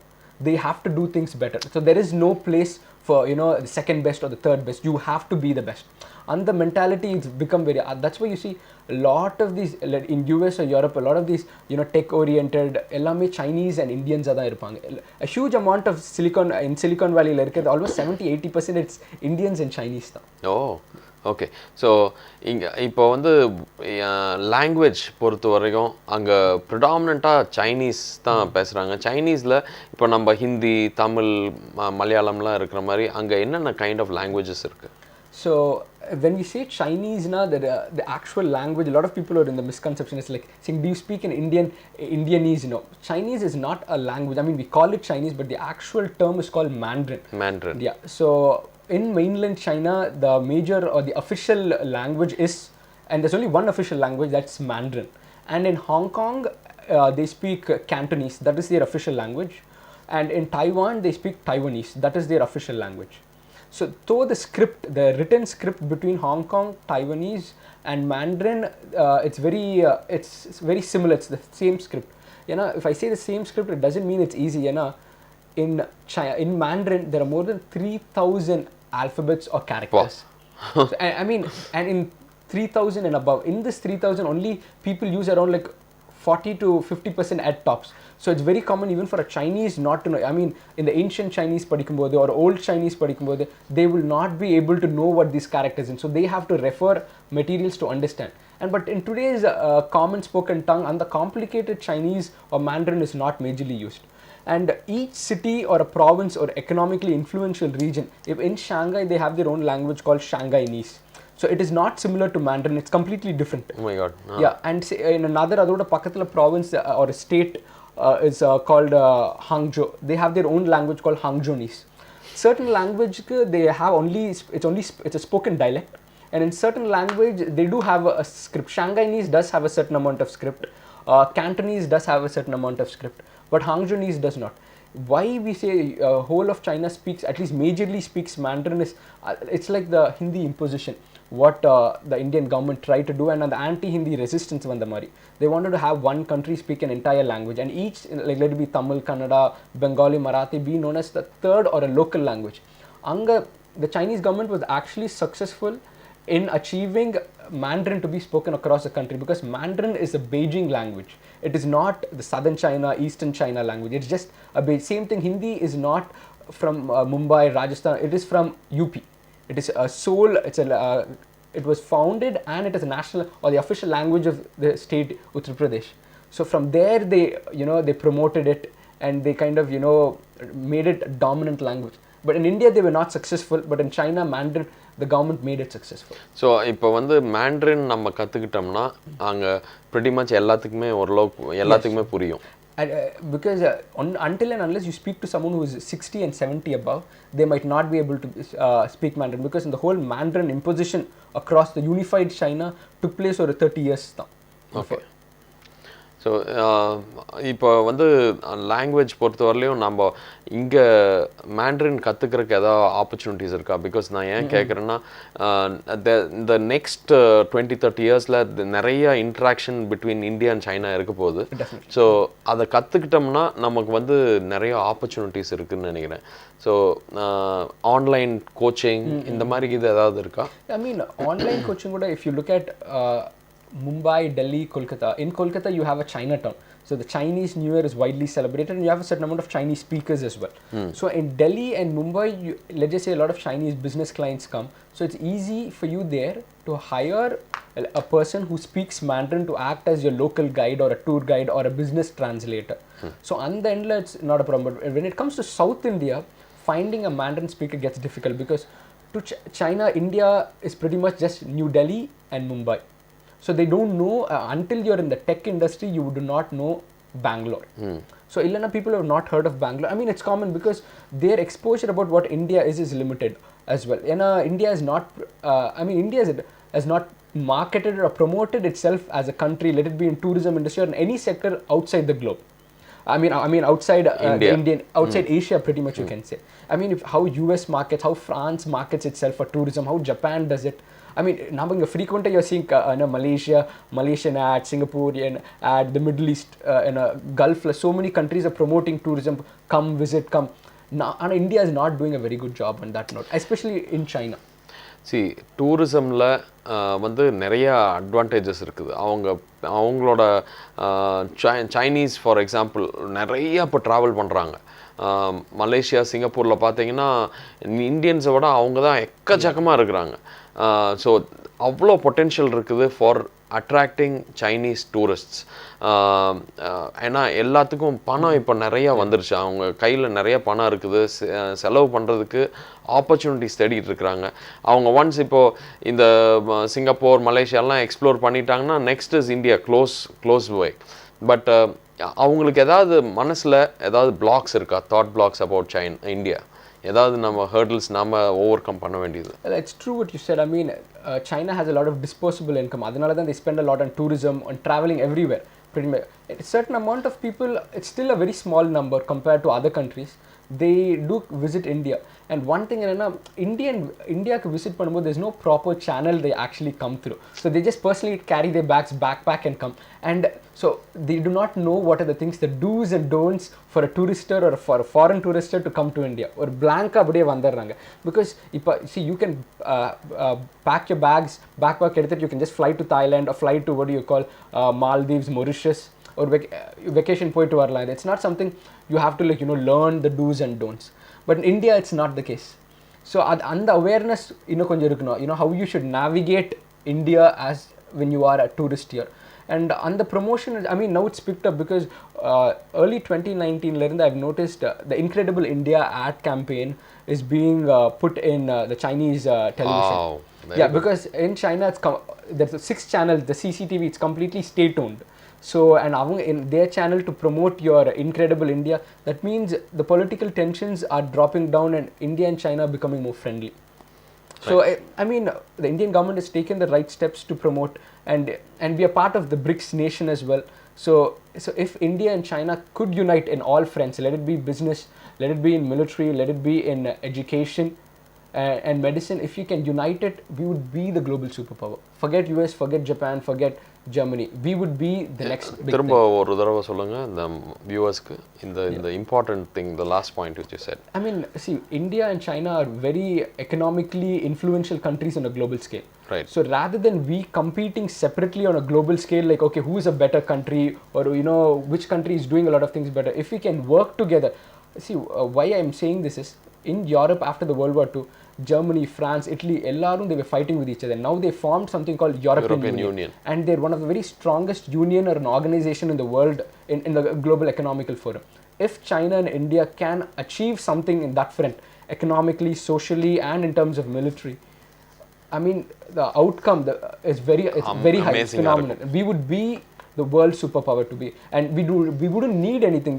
They have to do things better. So there is no place for, the second best or the third best. You have to be the best. and the mentality it's become very that's why you see a lot of these like in US or Europe, a lot of these tech oriented ellame Chinese and Indians are irupanga. A huge amount of Silicon Valley la irukku almost 70-80% it's Indians and Chinese tha. Oh, okay. So இங்கே இப்போ வந்து language பொறுத்த வரைக்கும் அங்கே ப்ரிடாமினண்ட்டாக Chinese தான் பேசுகிறாங்க. சைனீஸில் இப்போ நம்ம ஹிந்தி, தமிழ், மலையாளம்லாம் இருக்கிற மாதிரி அங்கே என்னென்ன கைண்ட் ஆஃப் லாங்குவேஜஸ் இருக்குது? So when we say Chinese now, the actual language, a lot of people are in the misconception. It's like saying, do you speak in Indianese? No, Chinese is not a language. I mean, we call it Chinese, but the actual term is called Mandarin. Mandarin. Yeah. So in mainland China, the major or the official language is, and there's only one official language, that's Mandarin. And in Hong Kong, they speak Cantonese. That is their official language. And in Taiwan, they speak Taiwanese. That is their official language. So though the script, the written script between Hong Kong, Taiwanese and Mandarin, it's very similar. It's the same script. If I say the same script, it doesn't mean it's easy. In China, in Mandarin, there are more than 3,000 alphabets or characters. Wow. So, I mean, and in 3,000 and above, in this 3,000, only people use around like 40 to 50% at tops. So it's very common even for a Chinese not to know. I mean, in the ancient Chinese padikumbodhu or old Chinese padikumbodhu, they will not be able to know what these characters are. So they have to refer materials to understand. But in today's common spoken tongue, and the complicated Chinese or Mandarin is not majorly used. And each city or a province or economically influential region, if in Shanghai they have their own language called Shanghainese. So it is not similar to Mandarin, it's completely different. Oh my god. Yeah, and say, in another adoda pakkathula province or a state is called Hangzhou. They have their own language called Hangzhounese. Certain language they have it's a spoken dialect, and in certain language they do have a script. Shanghainese does have a certain amount of script. Cantonese does have a certain amount of script, but Hangzhounese does not. Why we say whole of China speaks, at least majorly speaks Mandarin is it's like the Hindi imposition. What the Indian government tried to do, and the anti-Hindi resistance vanda mari. They wanted to have one country speak an entire language, and each, like let it be Tamil, Kannada, Bengali, Marathi, be known as the third or a local language. Anga, the Chinese government was actually successful in achieving Mandarin to be spoken across the country, because Mandarin is a Beijing language. It is not the southern China, eastern China language. It's just a same thing. Hindi is not from Mumbai, Rajasthan. It is from UP. It is a Seoul. It was founded, and it is a national or the official language of the state Uttar Pradesh. So from there they promoted it, and they kind of made it a dominant language. But in India they were not successful. But in China, Mandarin, the government made it successful. So இப்போ வந்து Mandarin நம்ம கத்துக்கிட்டோம்னா அங்க pretty much எல்லாத்துக்குமே புரியும். Because until and unless you speak to someone who is 60 and 70 above, they might not be able to speak Mandarin, because in the whole Mandarin imposition across the unified China took place over 30 years. Okay. So இப்போ வந்து language பொறுத்த வரலையும் நம்ம இங்கே mandarin கற்றுக்கிறதுக்கு ஏதாவது opportunities இருக்கா? Because நான் ஏன் கேட்குறேன்னா, இந்த நெக்ஸ்ட் 20-30 இயர்ஸில் நிறைய interaction between India and China இருக்க போகுது. ஸோ அதை கற்றுக்கிட்டோம்னா நமக்கு வந்து நிறைய ஆப்பர்ச்சுனிட்டிஸ் இருக்குதுன்னு நினைக்கிறேன். ஸோ ஆன்லைன் கோச்சிங் இந்த மாதிரி இது ஏதாவது இருக்கா? ஐ மீன் ஆன்லைன் கோச்சிங் கூட if you look at Mumbai, Delhi, Kolkata. In Kolkata, you have a Chinatown. So the Chinese New Year is widely celebrated, and you have a certain amount of Chinese speakers as well. So in Delhi and Mumbai, let's just say a lot of Chinese business clients come. So it's easy for you there to hire a person who speaks Mandarin to act as your local guide or a tour guide or a business translator. So on the end, it's not a problem. But when it comes to South India, finding a Mandarin speaker gets difficult, because to China, India is pretty much just New Delhi and Mumbai. So they don't know until you're in the tech industry, you do not know Bangalore. So illana people have not heard of Bangalore. I mean, it's common because their exposure about what India is limited as well. India is not. India has not marketed or promoted itself as a country. Let it be in tourism industry or in any sector outside the globe. I mean outside outside Asia, pretty much you can say. I mean, how US markets, how France markets itself for tourism, how Japan does it. I mean, now frequently you're seeing Malaysian ad, Singaporean ad, the Middle East, Gulf. So many countries are promoting tourism. Come visit, come. Now, and India is not doing a very good job on that note, especially in China. see டூரிசமில் வந்து நிறைய advantages இருக்குது. அவங்களோட Chinese for example நிறைய இப்போ travel பண்ணுறாங்க. Malaysia, சிங்கப்பூரில் பார்த்தீங்கன்னா இந்தியன்ஸை விட அவங்க தான் எக்கச்சக்கமாக இருக்கிறாங்க. ஸோ அவ்வளோ பொட்டென்ஷியல் இருக்குது ஃபார் அட்ராக்டிங் சைனீஸ் டூரிஸ்ட்ஸ். ஏன்னா எல்லாத்துக்கும் பணம் இப்போ நிறையா வந்துருச்சு, அவங்க கையில் நிறைய பணம் இருக்குது, செலவு பண்ணுறதுக்கு ஆப்பர்ச்சுனிட்டிஸ் தேடிட்டு இருக்கிறாங்க. அவங்க ஒன்ஸ் இப்போது இந்த சிங்கப்பூர், மலேசியாலாம் எக்ஸ்ப்ளோர் பண்ணிட்டாங்கன்னா next is India, close by. But அவங்களுக்கு ஏதாவது மனசில் ஏதாவது பிளாக்ஸ் இருக்கா, தாட் பிளாக்ஸ் அபவுட் இந்தியா? ஏதாவது நம்ம ஹர்டில்ஸ் நம்ம ஓவர் கம் பண்ண வேண்டியது? It's true what you said. I mean, China has a lot of disposable income. அதனால தான் they spend a lot on tourism, on traveling everywhere. Pretty much a certain amount of people, it's still a very small number compared to other countries. They do visit India. And one thing என்னன்னா, இந்தியாவுக்கு visit பண்ணும்போது there's no proper channel they actually come through. So they just personally carry their bags, backpack and come. And so they do not know what are the things, the do's and don'ts for a tourister or for a foreign tourister to come to India. ஒரு blank அப்படியே வந்துடுறாங்க. Because இப்போ see, you can pack your bags, backpack எடுத்துட்டு you can just fly to Thailand or fly to what do you call Maldives, Mauritius, or vacation போயிட்டு வரலாம். It's not something you have to learn the do's and don'ts. But in India it's not the case. So அந்த awareness இன்னும் கொஞ்சம் இருக்கணும், how you should navigate India as when you are a tourist here. And on the promotion, I mean, now it's picked up because early 2019 I've noticed the Incredible India ad campaign is being put in the Chinese television. Wow, yeah, because in China there's 6 channels, the CCTV, it's completely state owned. So, and in their channel to promote your Incredible India, that means the political tensions are dropping down and India and China are becoming more friendly. So, I mean, the Indian government has taken the right steps to promote, and we are part of the BRICS nation as well. So if India and China could unite in all fronts, let it be business, let it be in military, let it be in education and medicine, if you can unite it, we would be the global superpower. Forget US, forget Japan, forget Germany. We would be the next big thing. திரும்ப ஒரு தடவை சொல்லுங்க இந்த வியூவர்ஸ்க்கு இந்த important thing, the last point which you said. I mean, see, India and China are very economically influential countries on a global scale. Right. So rather than we competing separately on a global scale, like, okay, who is a better country, or which country is doing a lot of things better, if we can work together. See, why I am saying this is, in Europe after the World War II, Germany, France, Italy, ellarum they were fighting with each other. Now they formed something called European Union. And they're one of the very strongest union or an organization in the world in the global economical forum. If China and India can achieve something in that front, economically, socially, and in terms of military, I mean, the outcome is very high. It's phenomenal. We would be the world superpower to be, and we wouldn't need anything.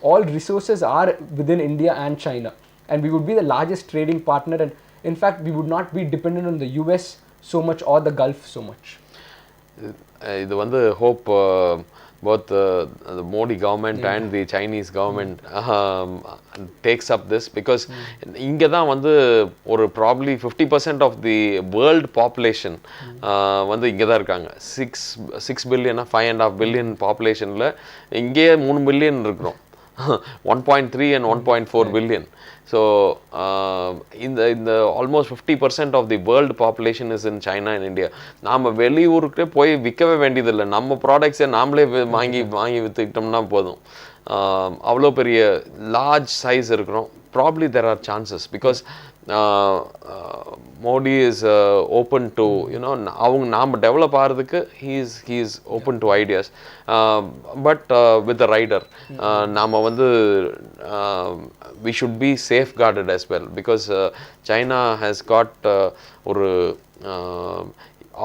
All resources are within India and China, and we would be the largest trading partner. And in fact, we would not be dependent on the US so much or the Gulf so much. இது வந்து hope both the Modi government and the Chinese government takes up this, because இங்கே தான் வந்து ஒரு probably 50% of the world population வந்து இங்கே தான் இருக்காங்க. 6 billion 5.5 billion populationல இங்கேயே 3 billion இருக்கிறோம். 1.3 and 1.4 billion. So in the almost 50% of the world population is in China and India. நாம வெளியூருக்கு போய் விற்கவே வேண்டியதில்லை, நம்ம ப்ராடக்ட்ஸை நாமளே வாங்கி விற்றுக்கிட்டோம்னா போதும். அவ்வளோ பெரிய லார்ஜ் சைஸ் இருக்கிறோம். Probably there are chances because Modi is open to அவங்க நாம டெவலப் ஆகிறதுக்கு he is open to ideas, but with the rider நாம வந்து we should be safeguarded as well, because China has got ஒரு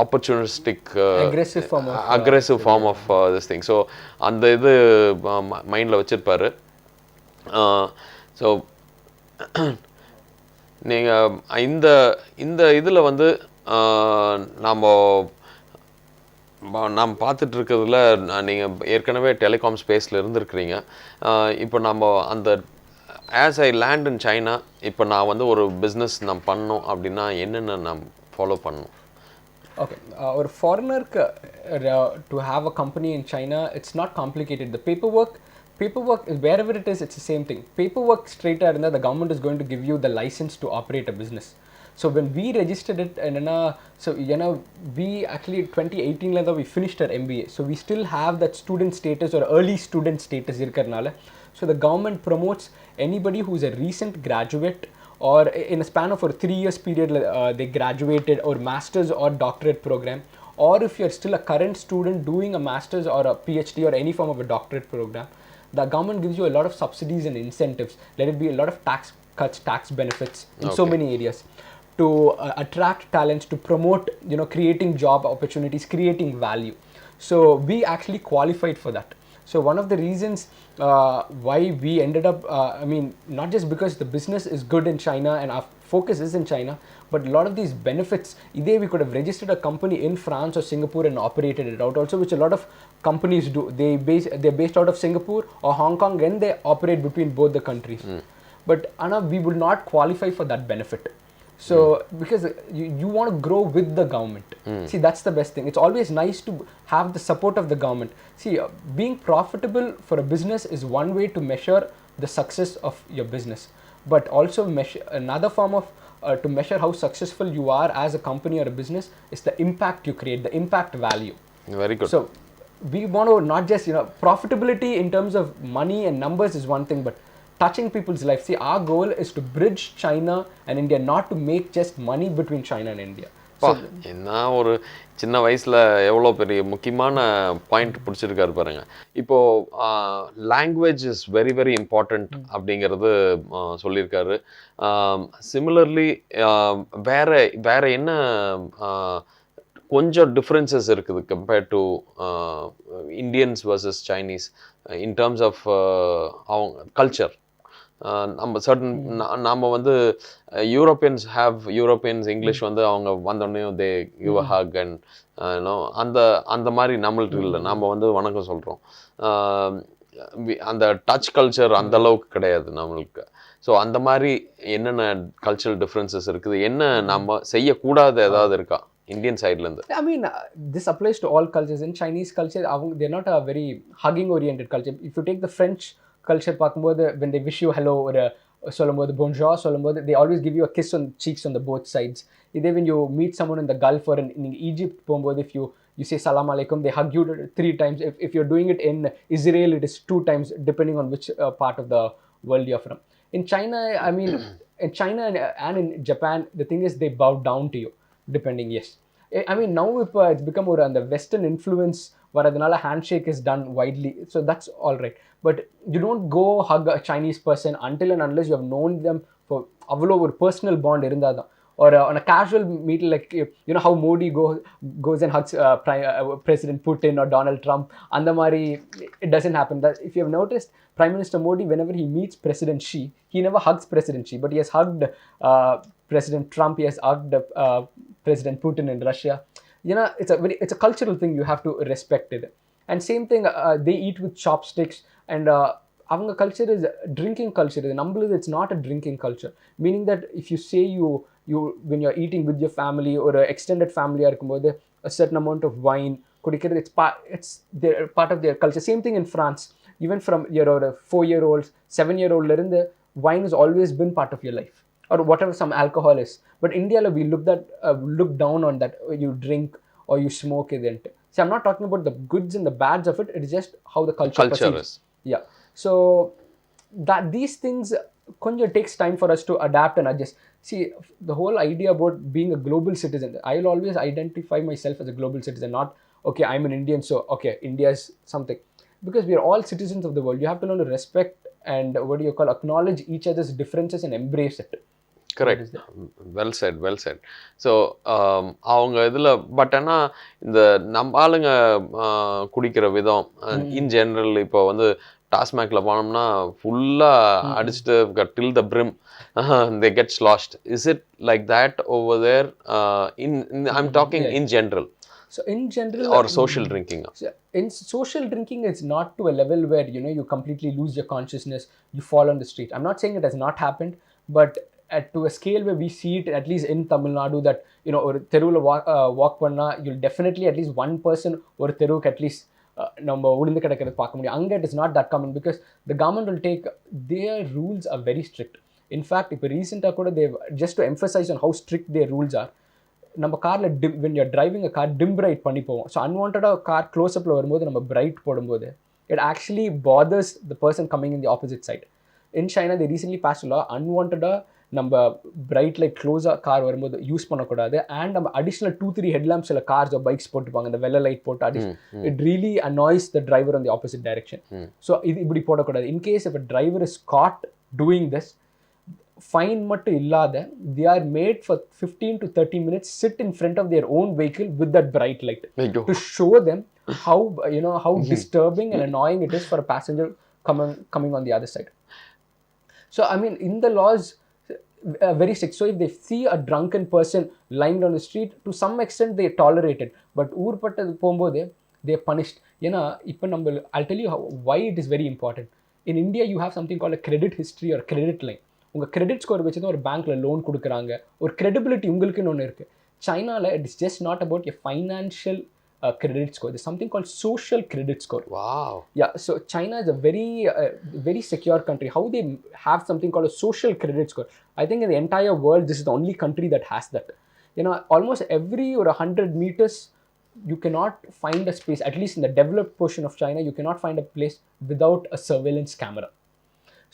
opportunistic aggressive form of this thing. So அந்த இது மைண்டில் வச்சிருப்பாரு. ஸோ நீங்கள் இந்த இதில் வந்து நாம் பார்த்துட்டு இருக்கிறதுல நீங்கள் ஏற்கனவே டெலிகாம் ஸ்பேஸில் இருந்துருக்கிறீங்க. இப்போ நம்ம அந்த as I land in China, இப்போ நான் வந்து ஒரு பிஸ்னஸ் நான் பண்ணோம் அப்படின்னா என்னென்ன நான் ஃபாலோ பண்ணணும்? Okay, ஒரு foreigner-க்கு to have a company in China, it's not complicated. The paperwork, wherever it is, it's the same thing. Paperwork straight out, the government is going to give you the license to operate a business. So when we registered it, and so we actually 2018 la we finished our MBA. So we still have that student status or early student status irkarnala. So the government promotes anybody who's a recent graduate or in a span of a 3 years period they graduated or master's or doctorate program, or if you're still a current student doing a master's or a PhD or any form of a doctorate program, the government gives you a lot of subsidies and incentives. Let it be a lot of tax cuts, tax benefits in so many areas to attract talents, to promote, creating job opportunities, creating value. So we actually qualified for that. So one of the reasons why we ended up, not just because the business is good in China and our focus is in China, but a lot of these benefits, either we could have registered a company in France or Singapore and operated it out also, which a lot of companies do. They're based out of Singapore or Hong Kong and they operate between both the countries. But Anna, we would not qualify for that benefit. So because you want to grow with the government. See, that's the best thing. It's always nice to have the support of the government. See, being profitable for a business is one way to measure the success of your business, but also another form of to measure how successful you are as a company or a business is the impact you create, the impact value. Very good. So we want to not just, profitability in terms of money and numbers is one thing, but touching people's lives. See, our goal is to bridge China and India, not to make just money between China and India. என்ன ஒரு சின்ன வயசுல எவ்வளோ பெரிய முக்கியமான point பிடிச்சிருக்காரு பாருங்க. இப்போ language is very very important அப்படிங்கிறது சொல்லியிருக்காரு. சிமிலர்லி வேற வேற என்ன கொஞ்சம் டிஃப்ரென்சஸ் இருக்குது compared to Indians versus Chinese in terms of அவங்க கல்ச்சர்? நம்ம சர்டன் நாம் வந்து யூரோப்பியன்ஸ் இங்கிலீஷ் வந்து அவங்க வந்தோடனே they give a hug and அந்த மாதிரி நம்மள்ட்ட இல்லை. நாம் வந்து வணக்கம் சொல்கிறோம். அந்த டச் கல்ச்சர் அந்த அளவுக்கு கிடையாது நம்மளுக்கு. ஸோ அந்த மாதிரி என்னென்ன கல்ச்சரல் டிஃப்ரென்சஸ் இருக்குது, என்ன நம்ம செய்யக்கூடாது ஏதாவது இருக்கா இந்தியன் சைட்லேருந்து? This applies to all cultures. In Chinese culture, they're not a very hugging oriented culture. If you take the French culture, when they wish you hello or bonjour, they always give you a kiss on cheeks on the both sides. Either when you meet someone in the Gulf or in Egypt, if you say salam alaikum, they hug you 3 times. If you're doing it in Israel, it is 2 times, depending on which part of the world you're from. In China, in China and in Japan, the thing is they bow down to you, depending. Yes, now it's become more on the Western influence, varadanaala handshake is done widely, so that's all right. But you don't go hug a Chinese person until and unless you have known them for avlo or personal bond irundada, or on a casual meet, like how Modi goes and hugs President Putin or Donald Trump, andamari it doesn't happen. That if you have noticed, Prime Minister Modi, whenever he meets President Xi, he never hugs President Xi, but he has hugged President Trump, he has hugged President Putin in Russia. It's a cultural thing, you have to respect it. And same thing, they eat with chopsticks, and avanga culture is drinking culture. It's not a drinking culture, meaning that if you say you when you're eating with your family or a extended family a certain amount of wine kudikkirathu, it's part of their culture. Same thing in France, even from your 4-year-olds, 7-year-old irundhu wine has always been part of your life, or whatever some alcohol is. But India we look down on that. You drink or you smoke it. See, I'm not talking about the goods and the bads of it. It is just how the culture is. Yeah. So that these things takes time for us to adapt and adjust. See, the whole idea about being a global citizen, I'll always identify myself as a global citizen, not okay, I'm an Indian, so okay, India is something, because we are all citizens of the world. You have to learn to respect and acknowledge each other's differences and embrace it. Correct, well set. So அவங்க இதில் but ஆனால் இந்த நம்ம ஆளுங்க குடிக்கிற விதம் in general, இப்போ வந்து டாஸ்மேக்ல போனோம்னா ஃபுல்லாக அடிச்சுட்டு till the brim they get sloshed. Is it like that over there? I'm talking in general. So in general, or social drinking. In social drinking, it's not to a level where you completely lose your consciousness, you fall on the street. I'm not saying it has not happened, but to a scale where we see it, at least in Tamil Nadu, that or teruvula walk panna, you'll definitely at least one person or teruvuk at least நம்ம உளுந்து கிடக்கிறது பார்க்க முடியும். அங்கே it is not that common, because the government will take, their rules are very strict. In fact இப்போ ரீசெண்டாக கூட they've just to emphasize on how strict their rules are, நம்ம காரில் when you're driving a car dim bright பண்ணி போவோம். So அன்வான்டாக car க்ளோஸ்அப்பில் வரும்போது நம்ம bright போடும்போது it actually bothers the person coming in the opposite side. In China they recently passed a law, அன்வான்டாக நம்ம bright light க்ளோஸாக car வரும்போது யூஸ் பண்ணக்கூடாது. And நம்ம அடிஷ்னல் 2-3 ஹெட்லாம்ப்ஸ் சில கார்ஸ் பைக்ஸ் போட்டுப்பாங்க, இந்த வெள்ளை லைட் போட்டு it really annoys the driver on the opposite direction. So இது இப்படி போடக்கூடாது. In case if a driver is caught doing this, fine மட்டும் இல்லாத they are made for 15 to 30 minutes sit in front of their own vehicle with that bright light to show them how how disturbing and annoying it is for a passenger coming on the other side. So I mean, in the laws very strict. So if they see a drunken person lying down the street, to some extent they tolerate it, but ஊர்பட்டது போகும்போது they are punished. ஏன்னா இப்போ நம்ம I'll tell you why it is very important. In India you have something called a credit history or credit line. உங்கள் credit score வச்சு தான் ஒரு பேங்க்கில் loan கொடுக்குறாங்க, ஒரு credibility உங்களுக்குன்னு ஒன்று இருக்குது. சைனாவில் it is just not about a financial credit score. There's something called social credit score. Wow. Yeah, so China is a very secure country. How they have something called a social credit score? I think in the entire world this is the only country that has that. Almost every 100 meters you cannot find a space, at least in the developed portion of China, you cannot find a place without a surveillance camera.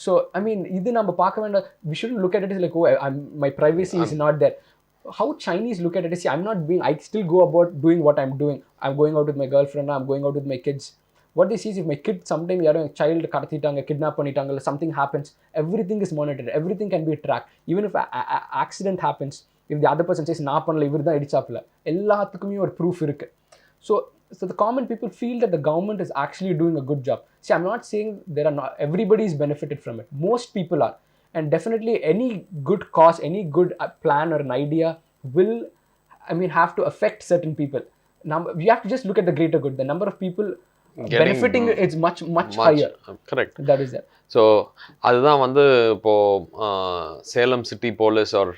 So I mean, இது நம்ம பார்க்க வேண்டாம். We shouldn't look at it as like, oh, my privacy is not there. How Chinese look at it is, see, I still go about doing what I'm doing. I'm going out with my girlfriend, I'm going out with my kids. What they see is if my kid sometime a child கடத்திட்டாங்க, kidnap பண்ணிட்டாங்க, something happens, everything is monitored, everything can be tracked. Even if an accident happens, if the other person says நான் பண்ணல, இவர் தான் இடிச்சாப்ல, எல்லாத்துக்குமே ஒரு proof இருக்கு. So the common people feel that the government is actually doing a good job. See, I'm not saying everybody is benefited from it. Most people are. And definitely any good cause, any good plan or an idea will, have to affect certain people. Now, we have to just look at the greater good. The number of people benefiting is much higher. Correct. That is there. So அதுதான் வந்து இப்போது Salem city police or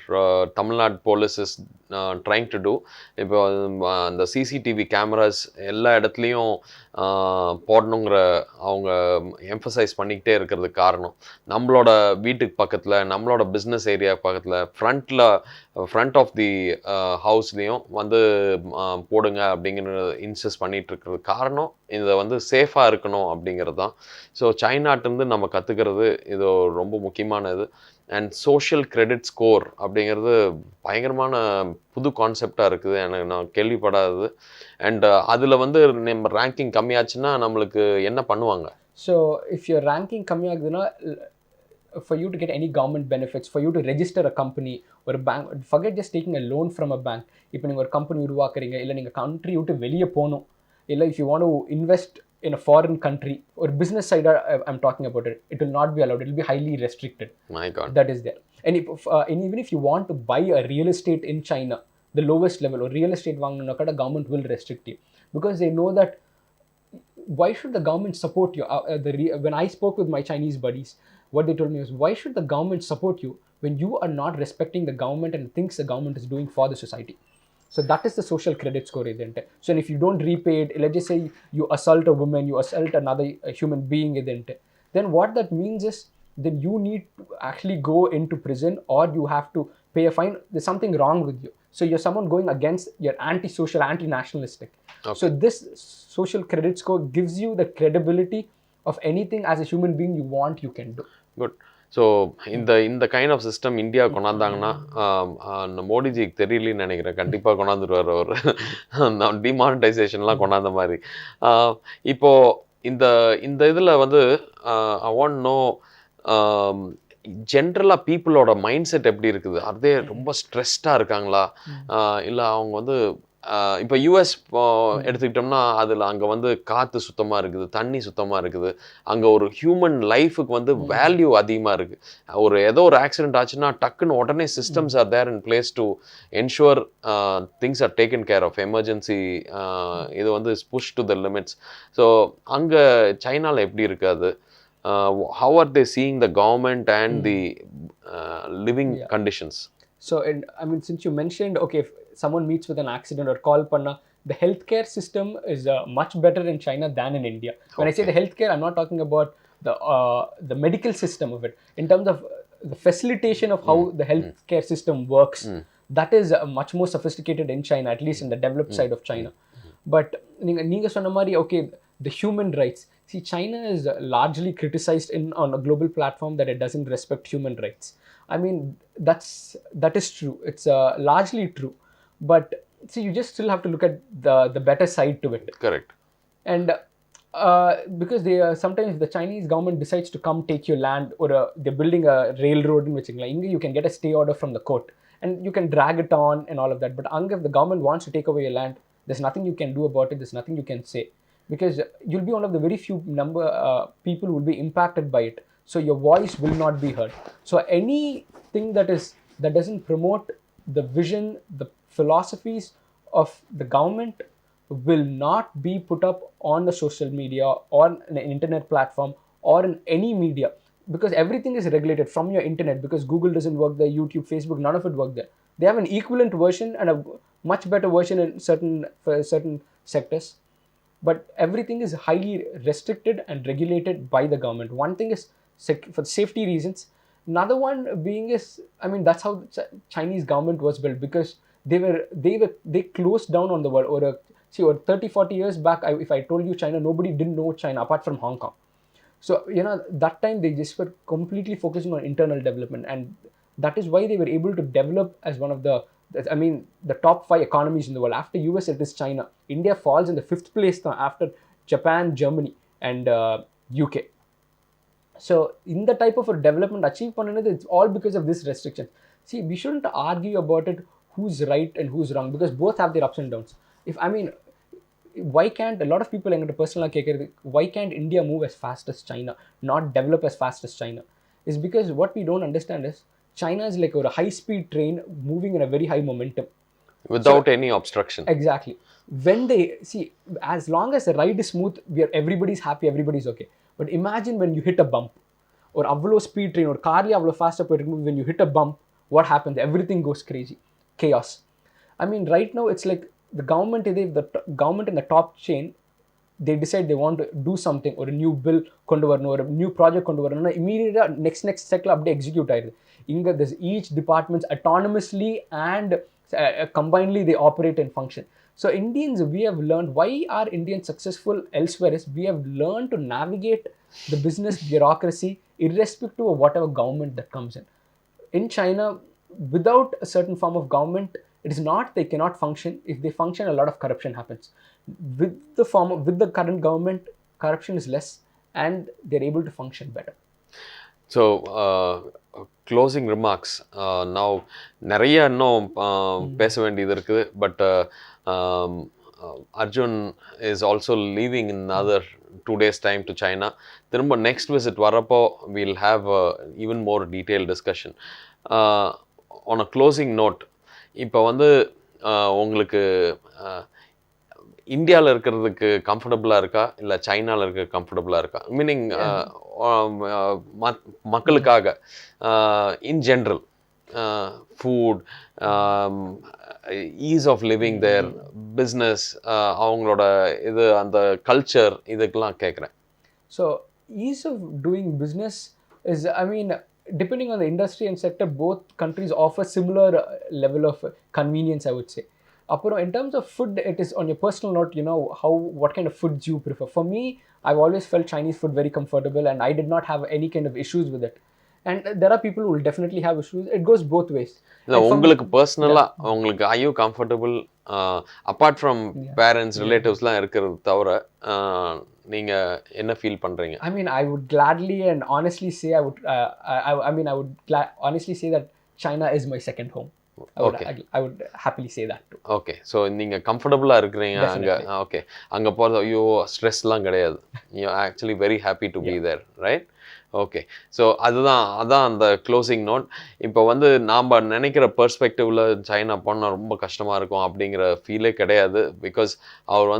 Tamil Nadu police is trying to do. இப்போ அந்த CCTV cameras எல்லா இடத்துலையும் போடணுங்கிற அவங்க emphasize பண்ணிக்கிட்டே இருக்கிறதுக்கு காரணம், நம்மளோட வீட்டுக்கு பக்கத்தில், நம்மளோட பிஸ்னஸ் ஏரியா பக்கத்தில், ஃப்ரண்ட் ஆஃப் தி ஹவுஸ்லேயும் வந்து போடுங்க அப்படிங்கிற இன்சிஸ்ட் பண்ணிகிட்டு இருக்கிறது காரணம் இதை வந்து சேஃபாக இருக்கணும் அப்படிங்கிறது தான். ஸோ சைனாட்டிருந்து நம்ம கற்றுக்கிறது இது ரொம்ப முக்கியமானது. அண்ட் சோஷியல் கிரெடிட் ஸ்கோர் அப்படிங்கிறது பயங்கரமான புது கான்செப்டாக இருக்குது, எனக்கு நான் கேள்விப்படாதது. அண்ட் அதில் வந்து நம்ம ரேங்கிங் கம்மியாச்சுன்னா நம்மளுக்கு என்ன பண்ணுவாங்க? ஸோ இஃப் யூர் ரேங்கிங் கம்மியாகுதுன்னா, for you to get any government benefits, for you to register a company or a bank, forget just taking a loan from a bank. இப்போ நீங்கள் ஒரு கம்பெனி உருவாக்குறீங்க, இல்லை நீங்கள் கண்ட்ரி விட்டு வெளியே போகணும், இல்லை if you want to invest in a foreign country or business side, I'm talking about it, it will not be allowed. It will be highly restricted. My God. That is there. And even if you want to buy a real estate in China, the lowest level or real estate வாங்கணும்னா கூட government will restrict you, because they know that why should the government support you? When I spoke with my Chinese buddies, what they told me was, why should the government support you when you are not respecting the government and things the government is doing for the society? So that is the social credit score, isn't it? So if you don't repay it, let's just say you assault a woman, you assault another human being, isn't it? Then what that means is, then you need to actually go into prison or you have to pay a fine. There's something wrong with you. So you're someone going against, you're anti-social, anti-nationalistic. Okay. So this social credit score gives you the credibility of anything as a human being you want, you can do. Good. So இந்த kind of system India கொண்டாந்தாங்கன்னா, மோடிஜிக்கு தெரியலன்னு நினைக்கிறேன், கண்டிப்பாக கொண்டாந்துருவார் அவர், டிமானிட்டைசேஷன்லாம் கொண்டாந்த மாதிரி. இப்போது இந்த இதில் வந்து I want no, ஜென்ரலாக பீப்புளோட மைண்ட் செட் எப்படி இருக்குது? அதே ரொம்ப ஸ்ட்ரெஸ்டாக இருக்காங்களா, இல்லை அவங்க வந்து இப்போ யூஎஸ் எடுத்துக்கிட்டோம்னா அதில் அங்கே வந்து காற்று சுத்தமாக இருக்குது, தண்ணி சுத்தமாக இருக்குது, அங்கே ஒரு ஹியூமன் லைஃபுக்கு வந்து வேல்யூ அதிகமாக இருக்குது. ஏதோ ஒரு ஆக்சிடென்ட் ஆச்சுன்னா டக்குன்னு உடனே systems are there in place to ensure things are taken care of. Emergency இது வந்து push to the limits. So அங்கே சைனாவில் எப்படி இருக்காது? How are they seeing the government and the living conditions? So, since you mentioned, okay, if someone meets with an accident or call panna, the healthcare system is much better in China than in India. When I say the healthcare, I'm not talking about the medical system of it. In terms of the facilitation of how the healthcare system works, that is much more sophisticated in China, at least in the developed side of China. But நீங்க சொன்ன மாதிரி, okay, the human rights. See, China is largely criticized on a global platform that it doesn't respect human rights. I mean, that is true. It's largely true. But see, you just still have to look at the better side to it. Correct. And because they sometimes the Chinese government decides to come take your land, or they're building a railroad in which you can get a stay order from the court and you can drag it on and all of that. But if the government wants to take away your land, there's nothing you can do about it. There's nothing you can say, because you'll be one of the very few people who will be impacted by it. So your voice will not be heard. So anything that doesn't promote the vision, the philosophies of the government will not be put up on the social media or an internet platform or in any media, because everything is regulated from your internet, because Google doesn't work there, YouTube, Facebook, none of it work there. They have an equivalent version and a much better version in certain sectors, but everything is highly restricted and regulated by the government. One thing is for safety reasons. Another one being is, I mean, that's how the Chinese government was built, because they closed down on the world. Or 30-40 years back, if I told you China, nobody didn't know China apart from Hong Kong. So that time they just were completely focusing on internal development, and that is why they were able to develop as one of the top 5 economies in the world. After US, it is China. India falls in the 5th place now, after Japan, Germany, and UK. So in the type of a development achieved pannanadhu, it's all because of this restriction. See, we shouldn't argue about it, who's right and who's wrong, because both have their ups and downs. Why can't a lot of people in personal why can't India move as fast as China, not develop as fast as China? Is because what we don't understand is China is like a high-speed train moving in a very high momentum without any obstruction. Exactly. When they see, as long as the ride is smooth, everybody's happy, everybody's okay. But imagine when you hit a bump, or avlo speed train, or car avlo faster, when you hit a bump, what happens? Everything goes crazy, chaos. I mean, right now it's like the government in the top chain, they decide they want to do something, or a new bill kondu varano, or a new project kondu varano, immediately next cycle update execute aayirudhu. Inga this each departments autonomously and combinedly they operate and function. So Indians, we have learned, why are Indians successful elsewhere is we have learned to navigate the business bureaucracy irrespective of whatever government that comes in. In China, without a certain form of government, it is not they cannot function. If they function, a lot of corruption happens. With the current government, corruption is less and they're able to function better. So closing remarks. Now நிறைய இன்னும் பேச வேண்டியது இருக்குது, but Arjun is also leaving in another 2 days time to China. திரும்ப next visit வரப்போ we'll have even more detailed discussion. On a closing note, இப்போ உங்களுக்கு இந்தியாவில் இருக்கிறதுக்கு கம்ஃபர்டபுளாக இருக்கா, இல்லை சைனாவில் இருக்க கம்ஃபர்டபுளாக இருக்கா? மீனிங் மக்களுக்காக in general, food, ease of living there, business, அவங்களோட இது அந்த கல்ச்சர், இதுக்கெல்லாம் கேட்குறேன். So ease of doing business is, I mean, depending on the industry and sector, both countries offer similar level of convenience, I would say. In terms of food, it is on your personal note, what kind of foods you prefer. For me, I've always felt Chinese food very comfortable, and I did not have any kind of issues with it. And there are people who will definitely have issues. It goes both ways. உங்களுக்கு personally, உங்களுக்கு are you comfortable apart from parents, relatives-லாம் இருக்கிறது தவிர நீங்க என்ன feel பண்றீங்க? I mean, I would gladly and honestly say honestly say that China is my second home. I would happily say that too. Okay, so நீங்க கம்ஃபர்டபுளா இருக்கிறீங்க அங்க. Okay, அங்க போறது ஐயோ ஸ்ட்ரெஸ்லாம் கிடையாது. You are actually very happy to be there, right? Okay, so அதான் அந்த க்ளோசிங் நோட். இப்போ நாம் நினைக்கிற பெர்ஸ்பெக்டிவ்ல சைனா போனால் ரொம்ப கஷ்டமாக இருக்கும் அப்படிங்கிற ஃபீலே கிடையாது. பிகாஸ் அவர்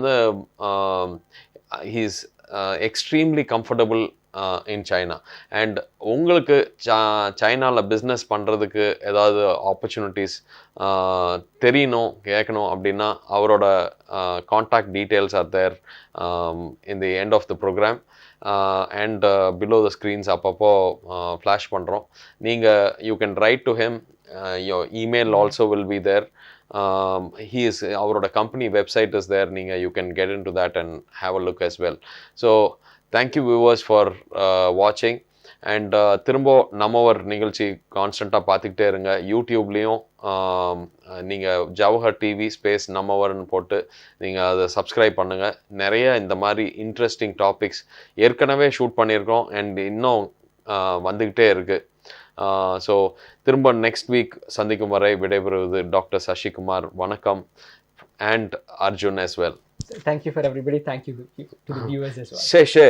he's extremely comfortable in China. And உங்களுக்கு சைனாவில் பிஸ்னஸ் பண்ணுறதுக்கு ஏதாவது ஆப்பர்ச்சுனிட்டிஸ் தெரியணும், கேட்கணும் அப்படின்னா அவரோட contact details are there in the end of the program. And below the screens அப்பப்போ ஃப்ளாஷ் பண்ணுறோம். நீங்கள் you can write to him, your email also will be there. அவரோட கம்பெனி வெப்சைட் இஸ் தேர். நீங்கள் you can get into that and have a look as well. So thank you viewers for வாட்சிங். And திரும்ப நம்மவர் நிகழ்ச்சி கான்ஸ்டண்ட்டாக பார்த்துக்கிட்டே இருங்க. யூடியூப்லேயும் நீங்கள் ஜவஹர் டிவி ஸ்பேஸ் நம்மவர்னு போட்டு நீங்கள் அதை சப்ஸ்கிரைப் பண்ணுங்கள். நிறைய இந்த மாதிரி இன்ட்ரெஸ்டிங் டாபிக்ஸ் ஏற்கனவே ஷூட் பண்ணியிருக்கோம் அண்ட் இன்னும் வந்துக்கிட்டே இருக்குது. ஸோ திரும்ப நெக்ஸ்ட் வீக் சந்திக்கும் வரை விடைபெறுவது டாக்டர் சசிகுமார். வணக்கம். And Arjun as well. Thank you for everybody. Thank you to the viewers as well. She.